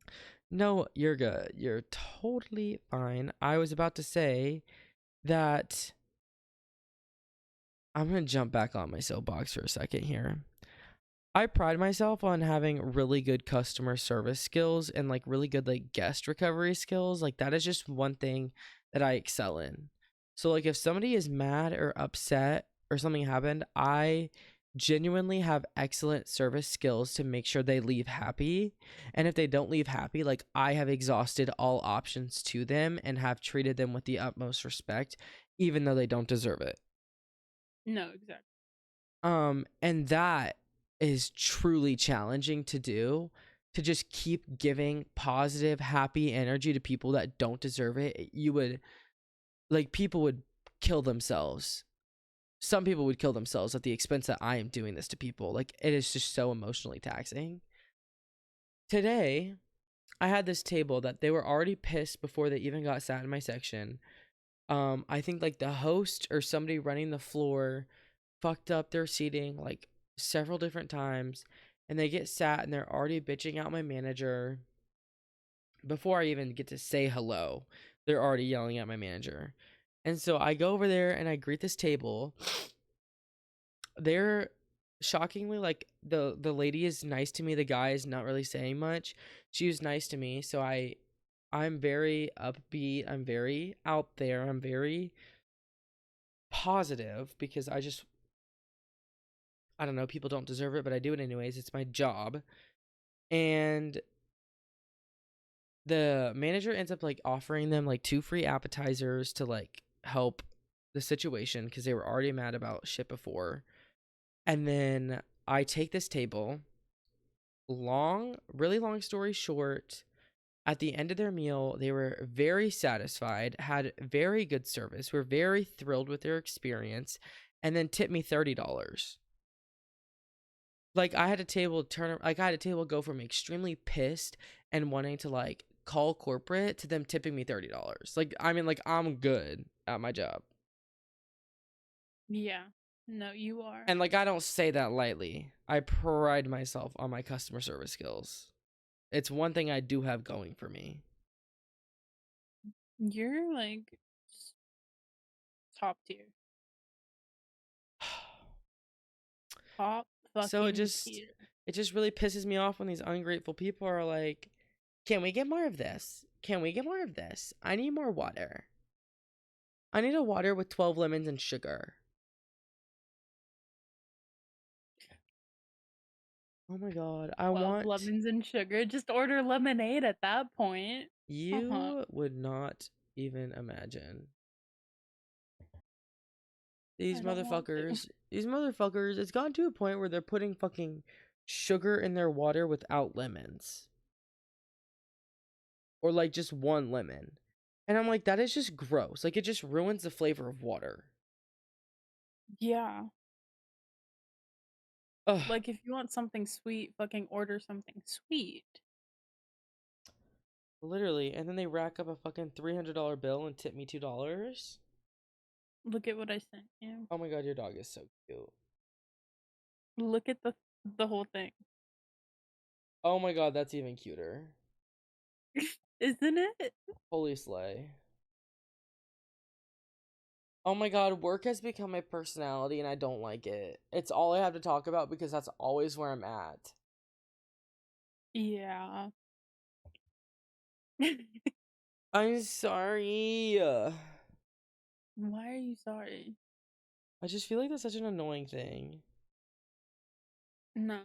No, you're good. You're totally fine. I was about to say that I'm going to jump back on my soapbox for a second here. I pride myself on having really good customer service skills and like really good like guest recovery skills. Like that is just one thing that I excel in. So like if somebody is mad or upset or something happened, I genuinely have excellent service skills to make sure they leave happy. And if they don't leave happy, like I have exhausted all options to them and have treated them with the utmost respect, even though they don't deserve it. No, exactly. And that is truly challenging to do, to just keep giving positive, happy energy to people that don't deserve it. You would, like, people would kill themselves. Some people would kill themselves at the expense that I am doing this to people. Like, it is just so emotionally taxing. Today, I had this table that they were already pissed before they even got sat in my section. I think like the host or somebody running the floor fucked up their seating like several different times, and they get sat and they're already bitching out my manager before I even get to say hello. They're already yelling at my manager. And so I go over there and I greet this table. They're shockingly like the lady is nice to me, the guy is not really saying much. She was nice to me, so I'm very upbeat, I'm very out there, I'm very positive because I don't know, people don't deserve it, but I do it anyways. It's my job. And the manager ends up like offering them like 2 free appetizers to like help the situation because they were already mad about shit before. And then I take this table, really long story short, at the end of their meal, they were very satisfied, had very good service, were very thrilled with their experience, and then tipped me $30. Like I had a table go from extremely pissed and wanting to like call corporate to them tipping me $30. Like I mean, like I'm good at my job. Yeah. No, you are. And like I don't say that lightly. I pride myself on my customer service skills. It's one thing I do have going for me. You're like top tier. Top So fucking tier. it just really pisses me off when these ungrateful people are like, "Can we get more of this? Can we get more of this? I need more water. I need a water with 12 lemons and sugar." Oh my god, I 12 want, lemons and sugar. Just order lemonade at that point. Uh-huh. you would not even imagine. I don't want to. These motherfuckers, it's gotten to a point where they're putting fucking sugar in their water without lemons. Or like just one lemon. And I'm like, that is just gross. Like it just ruins the flavor of water. Yeah. Ugh. Like if you want something sweet, fucking order something sweet. Literally. And then they rack up a fucking $300 bill and tip me $2. Look at what I sent you. Oh my god, your dog is so cute. Look at the whole thing. Oh my god, that's even cuter. Isn't it? Holy slay. Oh my god, work has become my personality and I don't like it. It's all I have to talk about because that's always where I'm at. Yeah. I'm sorry. Why are you sorry? I just feel like that's such an annoying thing. No.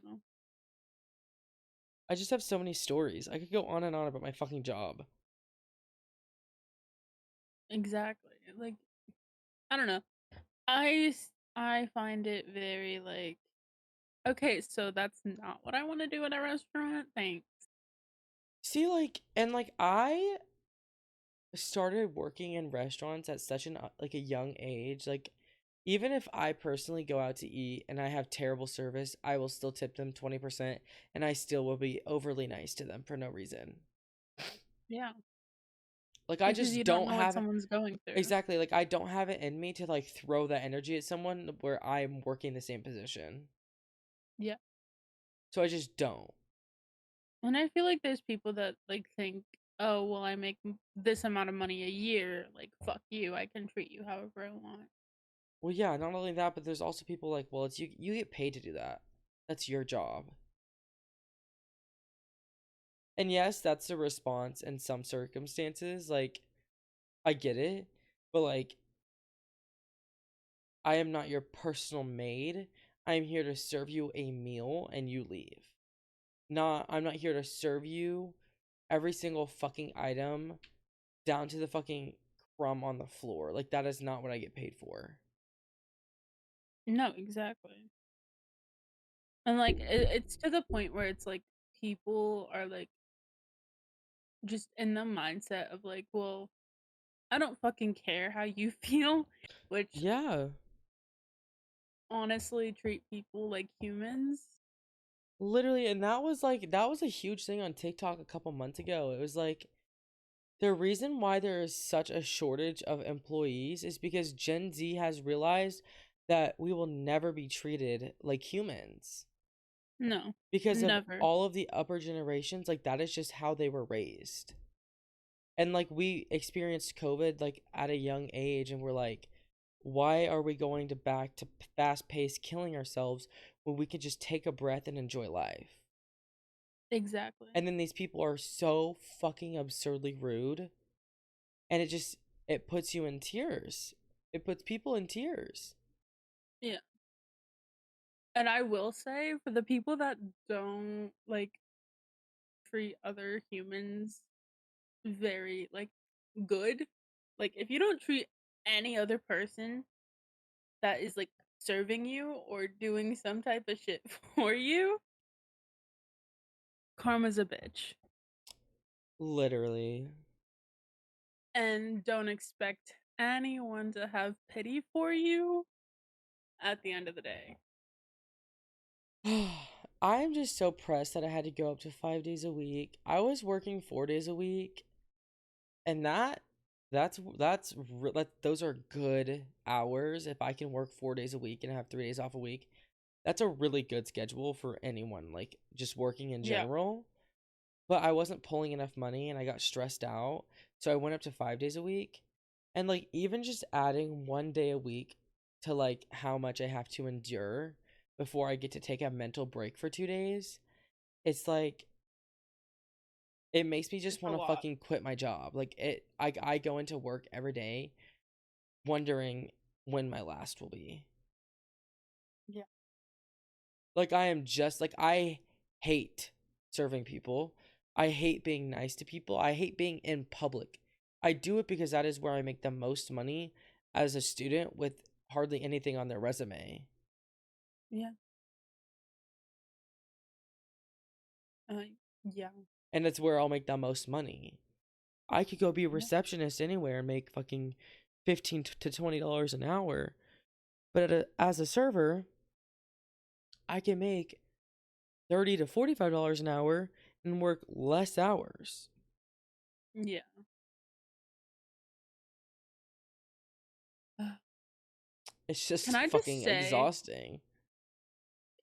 I just have so many stories. I could go on and on about my fucking job. Exactly. Like, I don't know. I find it very like, okay, so that's not what I want to do at a restaurant. Thanks. See, I started working in restaurants at such an like a young age. Like, even if I personally go out to eat and I have terrible service, I will still tip them 20% and I still will be overly nice to them for no reason. Yeah. Like, I Because just you don't don't know what have it. someone's going through. Exactly. Like, I don't have it in me to like throw that energy at someone where I'm working the same position. Yeah. So I just don't. And I feel like there's people that like think, oh, well, I make this amount of money a year. Like, fuck you. I can treat you however I want. Well, yeah, not only that, but there's also people like, well, it's you get paid to do that. That's your job. And yes, that's the response in some circumstances. Like, I get it, but like, I am not your personal maid. I am here to serve you a meal and you leave. I'm not here to serve you every single fucking item down to the fucking crumb on the floor. Like, that is not what I get paid for. No, exactly. And like, it's to the point where it's like people are like just in the mindset of like, well, I don't fucking care how you feel, which Yeah. honestly treat people like humans. Literally, and that was a huge thing on TikTok a couple months ago. It was like the reason why there is such a shortage of employees is because Gen Z has realized that we will never be treated like humans No, because of never. all of the upper generations. Like, that is just how they were raised. And like, we experienced COVID like at a young age and we're like, why are we going to back to fast paced killing ourselves when we could just take a breath and enjoy life? Exactly. And then these people are so fucking absurdly rude, and it puts you in tears. It puts people in tears. Yeah. And I will say for the people that don't like treat other humans very like good, like if you don't treat any other person that is like serving you or doing some type of shit for you, karma's a bitch. Literally. And don't expect anyone to have pity for you at the end of the day. I'm just so pressed that I had to go up to 5 days a week. I was working 4 days a week, and those are good hours. If I can work 4 days a week and have 3 days off a week, that's a really good schedule for anyone, like just working in Yeah. general. But I wasn't pulling enough money and I got stressed out. So I went up to 5 days a week. And like, even just adding 1 day a week to like how much I have to endure before I get to take a mental break for 2 days, it's like it makes me just It's a want to lot. fucking quit my job. Like, I go into work every day wondering when my last will be. Yeah. Like, I hate serving people. I hate being nice to people. I hate being in public. I do it because that is where I make the most money as a student with hardly anything on their resume. Yeah. Uh, yeah. And it's where I'll make the most money. I could go be a Yeah. receptionist anywhere and make fucking 15 to $20 an hour. But as a server, I can make 30 to $45 an hour and work less hours. Yeah. It's Can just I just fucking say, exhausting.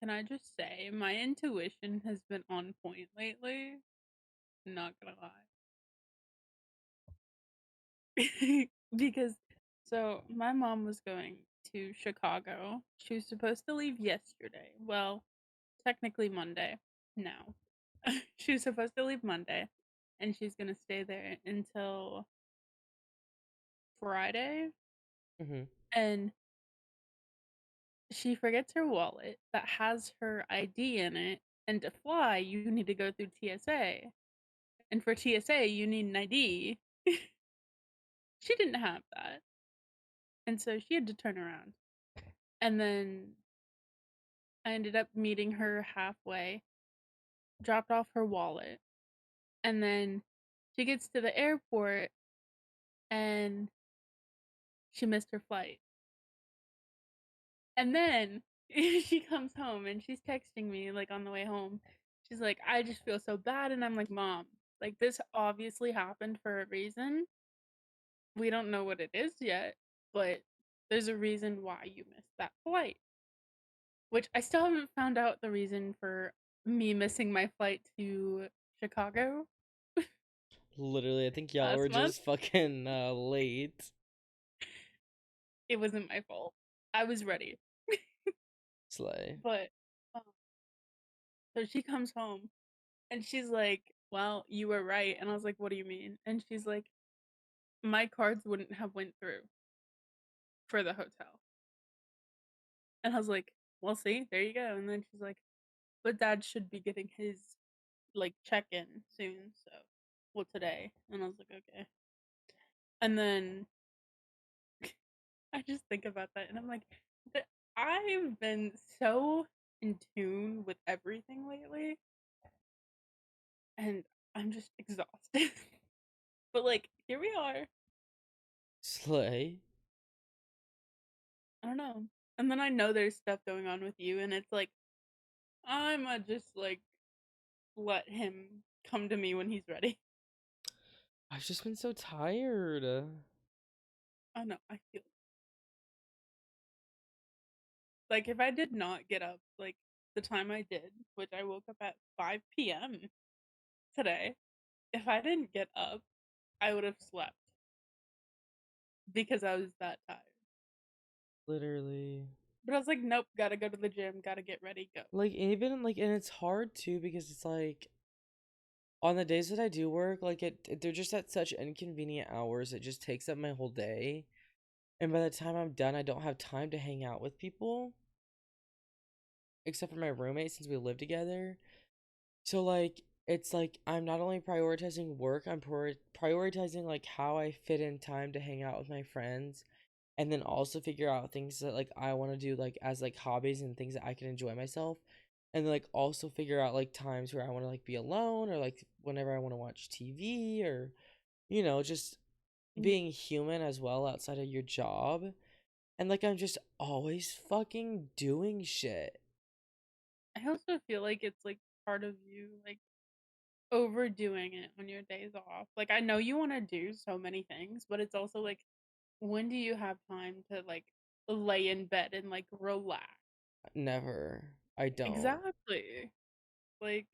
Can I just say my intuition has been on point lately? Not gonna lie. Because so my mom was going to Chicago. She was supposed to leave yesterday. Well, technically Monday now. She was supposed to leave Monday and she's gonna stay there until Friday. Mm-hmm. And she forgets her wallet that has her ID in it. And to fly, you need to go through TSA. And for TSA, you need an ID. She didn't have that. And so she had to turn around. And then I ended up meeting her halfway, dropped off her wallet. And then she gets to the airport and she missed her flight. And then she comes home and she's texting me like on the way home. She's like, I just feel so bad. And I'm like, Mom, like this obviously happened for a reason. We don't know what it is yet, but there's a reason why you missed that flight. Which I still haven't found out the reason for me missing my flight to Chicago Literally, I think y'all were last month. just fucking late. It wasn't my fault. I was ready. Slay. But um, so she comes home and she's like, "Well, you were right." And I was like, "What do you mean?" And she's like, "My cards wouldn't have went through for the hotel." And I was like, "Well, see, there you go." And then she's like, "But Dad should be getting his like check-in soon, so well today." And I was like, "Okay." And then I just think about that and I'm like, I've been so in tune with everything lately and I'm just exhausted. But like, here we are. Slay. I don't know. And then I know there's stuff going on with you and it's like I'ma just like let him come to me when he's ready. I've just been so tired. I know, I feel like if I did not get up like the time I did, which I woke up at 5 p.m. today, if I didn't get up, I would have slept because I was that tired. Literally. But I was like, nope, gotta go to the gym, gotta get ready, go. Like even like and it's hard too because it's like on the days that I do work, like they're just at such inconvenient hours. It just takes up my whole day. And by the time I'm done, I don't have time to hang out with people except for my roommate since we live together. So like it's like I'm not only prioritizing work, I'm prioritizing like how I fit in time to hang out with my friends and then also figure out things that like I want to do like as like hobbies and things that I can enjoy myself. And then like also figure out like times where I want to like be alone or like whenever I want to watch TV or just Mm. being human as well outside of your job. And like I'm just always fucking doing shit. I also feel like it's like part of you like overdoing it on your days off. Like I know you want to do so many things, but it's also like when do you have time to like lay in bed and like relax? Never. I don't. Exactly. Like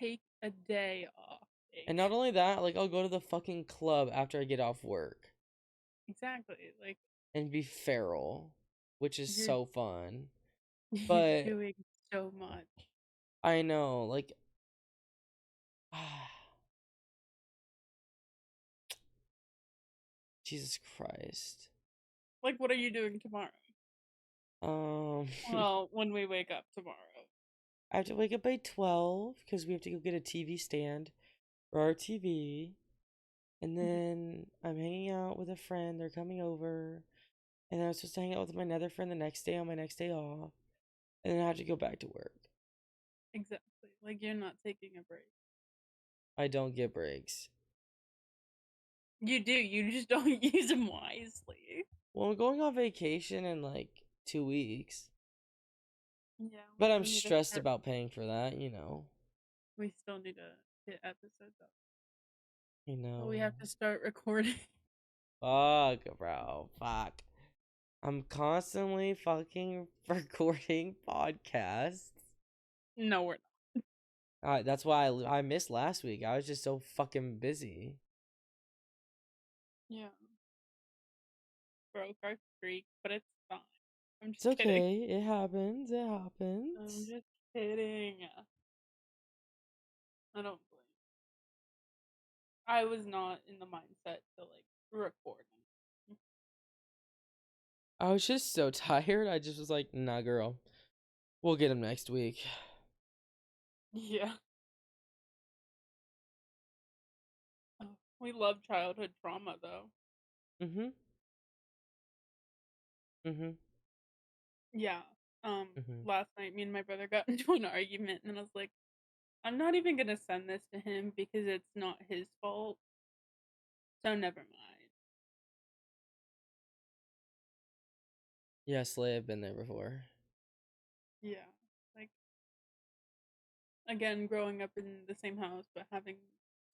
take a day off. And not Like, only that, like I'll go to the fucking club after I get off work exactly. Like and be feral, which is you're so fun. you're But doing so much. I know, like Jesus Christ. Like what are you doing tomorrow? Um Well, when we wake up tomorrow. I have to wake up by 12 because we have to go get a TV stand for our TV. And Mhm. then I'm hanging out with a friend. They're coming over. And then I'm supposed to hang out with my another friend the next day on my next day off. And then I have to go back to work. Exactly. Like you're not taking a break. I don't get breaks. You do. You just don't use them wisely. Well, I'm going on vacation in like 2 weeks. Yeah, we But I'm still need to stressed start. about paying for that. We still need to get episodes up. You But we know. have to start recording. Fuck, bro. Fuck. I'm constantly fucking recording podcasts. No, we're That's why I missed last week. I was just so fucking busy. not. Yeah. Broke our streak, but it's fine. I'm It's just kidding. okay. It happens. It I'm happens. just kidding. I don't blame. I was not in the mindset to like record. I was just so tired. I just was like, nah, girl. We'll get him next week. Yeah. Oh, we love childhood trauma though. Mm-hmm. Mm-hmm. Yeah. Mm-hmm. Last night me and my brother got into an argument and I was like, I'm not even gonna send this to him because it's not his fault. So never mind. Yeah, Slay, I've been there before. Yeah. Like again, growing up in the same house but having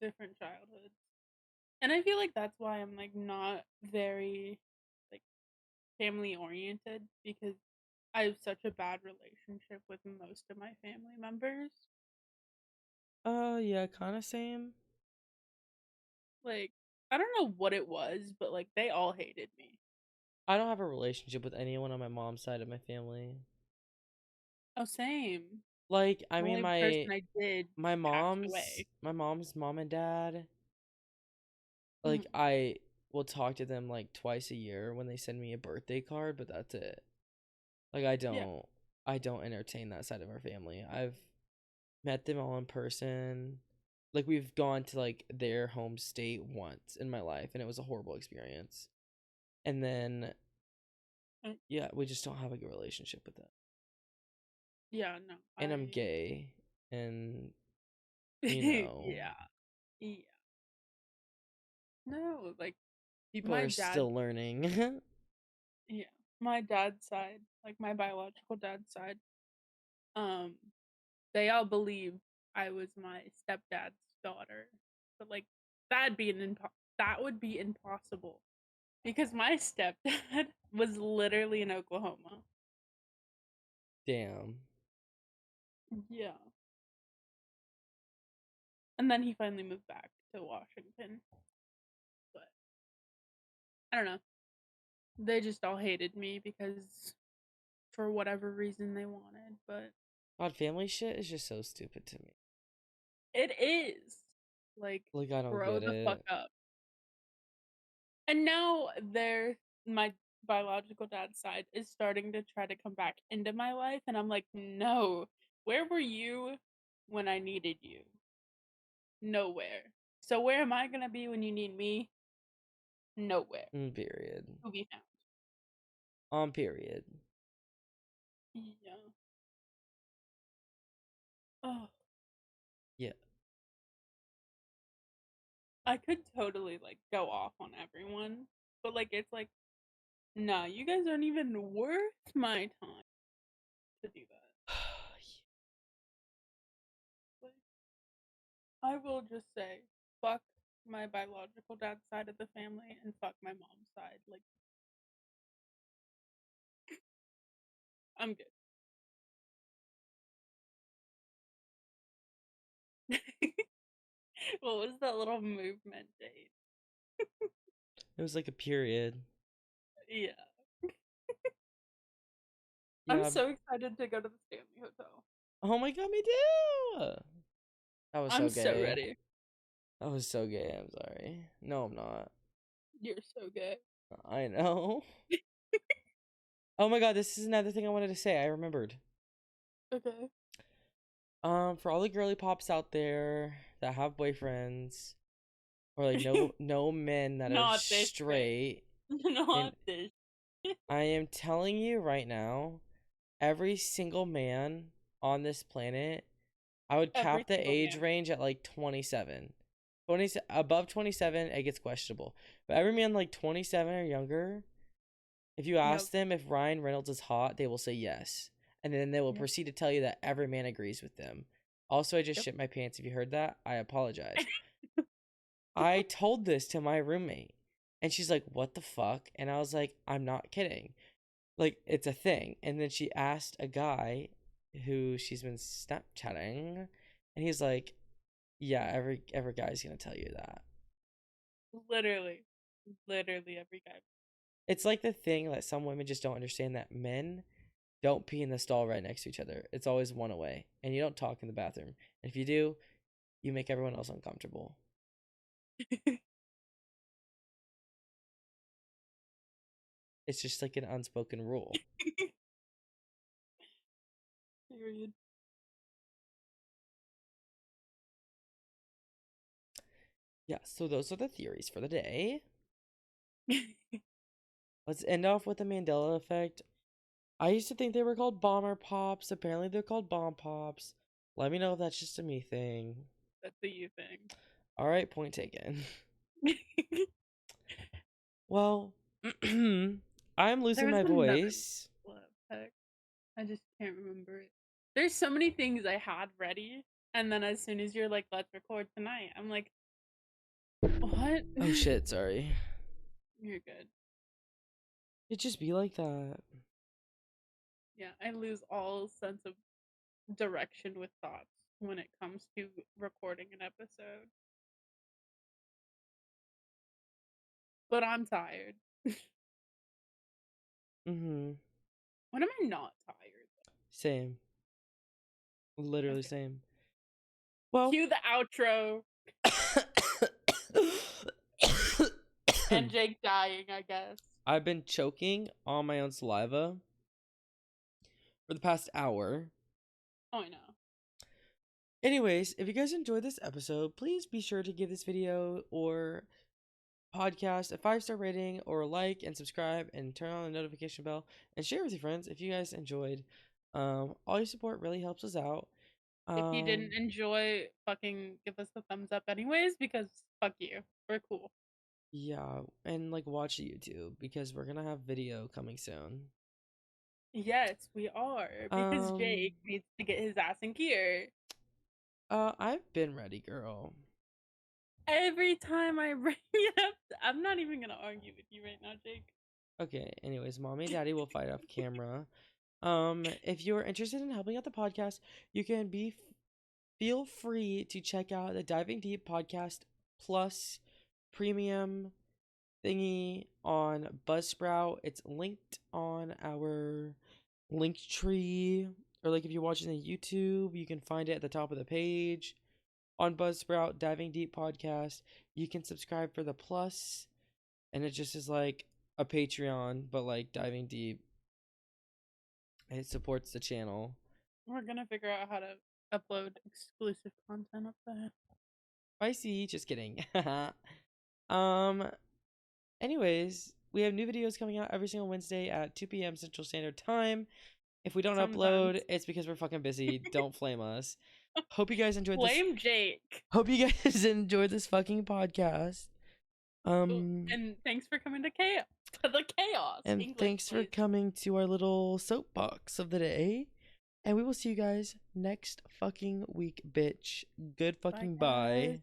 different childhoods. And I feel like that's why I'm like not very like family oriented because I have such a bad relationship with most of my family members. Yeah, kind of same. Like I don't know what it was, but like they all hated me. I don't have a relationship with anyone on my mom's side of my family. Oh, same. Like, I The mean, only person I did my passed mom's away. my mom's mom and dad, like, Mhm. I will talk to them like twice a year when they send me a birthday card, but that's it. Like, Yeah. I don't entertain that side of our family. I've met them all in person. Like, we've gone to like their home state once in my life and it was a horrible experience. And then Mm, yeah, we just don't have a good relationship with them. yeah, no. And I'm I gay and yeah. Yeah. No, like people my are dad, still learning. yeah. My dad's side, like my biological dad's side, um they all believe I was my stepdad's daughter. But like that would be impossible because my stepdad was literally in Oklahoma. Damn. Yeah. And then he finally moved back to Washington. But I don't know. They just all hated me because for whatever reason they wanted, but God, family shit is just so stupid to me. it is. Like Like, I don't grow get the fuck it. up. And now they're my biological dad's side is starting to try to come back into my life and I'm like, "No. Where were you when I needed you? Nowhere. So where am I going to be when you need me? Nowhere. Period. To be found." Period. Yeah. Oh, Yeah. I could totally like go off on everyone, but like it's like, nah, you guys aren't even worth my time to do that. Like, I will just say, fuck my biological dad's side of the family and fuck my mom's side. Like, I'm good. What was that little movement, Jade? It was like a period. Yeah. I'm Yeah. so excited to go to the Stanley Hotel. Oh my god, me too. That was I'm so so gay. ready. That was so gay. I'm sorry. No, I'm not. You're so gay. I know. Oh my god, this is another thing I wanted to say. I remembered. Okay. For all the girly pops out there that have boyfriends, or like no men that are Not this shit. straight, and Not this. I am telling you right now, every single man on this planet, I would Every cap the single age man. range at like 27. 20 above 27, it gets questionable. But every man like 27 or younger, if you Yep. ask them if Ryan Reynolds is hot, they will say yes. And then they will Yep. proceed to tell you that every man agrees with them. Also, I just Yep. shit my pants. If you heard that, I apologize. I told this to my roommate, and she's like, "What the fuck?" And I was like, "I'm not kidding." Like it's a thing. And then she asked a guy who she's been Snapchatting, and he's like, "Yeah, every guy's gonna tell you that." Literally, literally every guy. It's like the thing that some women just don't understand, that men don't pee in the stall right next to each other. It's always one away, and you don't talk in the bathroom. And if you do, you make everyone else uncomfortable. It's just like an unspoken rule. Period. Yeah, so those are the theories for the day. Let's end off with the Mandela effect. I used to think they were called bomber pops. Apparently, they're called bomb pops. Let me know if that's just a me thing. That's a you thing. All right, point taken. Well, I'm There losing was my another voice. text. I just can't remember it. There's so many things I had ready, and then as soon as you're like, "Let's record tonight," I'm like, "What?" Oh shit, sorry. You're good. It just be like that. Yeah, I lose all sense of direction with thoughts when it comes to recording an episode. But I'm tired. Mm-hmm. When am I not tired? Same. Literally Okay. same. Well, Cue the outro and Jake dying, I guess. I've been choking on my own saliva for the past hour. Oh, I know. Anyways, if you guys enjoyed this episode, please be sure to give this video or podcast a 5-star rating, or a like and subscribe, and turn on the notification bell, and share with your friends if you guys enjoyed. All your support really helps us out. If you didn't enjoy, fucking give us a thumbs up anyways, because fuck you. We're cool. Yeah, and like watch YouTube, because we're gonna have video coming soon. Yes, we are. Because Jake needs to get his ass in gear. I've been ready, girl. Every time I bring it up, I'm not even gonna argue with you right now, Jake. Okay, anyways, mommy and daddy will fight off camera. If you're interested in helping out the podcast, you can feel free to check out the Diving Deep Podcast Plus premium thingy on Buzzsprout. It's linked on our link tree, or like if you're watching the YouTube, you can find it at the top of the page. On Buzzsprout, Diving Deep Podcast, you can subscribe for the plus, and it just is like a Patreon, but like Diving Deep. It supports the channel. We're gonna figure out how to upload exclusive content up there. Spicy, just kidding. um Anyways, we have new videos coming out every single Wednesday at 2 p.m. Central Standard Time. If we don't upload, Sometimes. it's because we're fucking busy. Don't flame us. Hope you guys enjoyed this. Blame Jake. Hope you guys enjoyed this fucking podcast. And thanks for coming to the chaos. And English, thanks for please. coming to our little soapbox of the day. And we will see you guys next fucking week, bitch. Good fucking bye.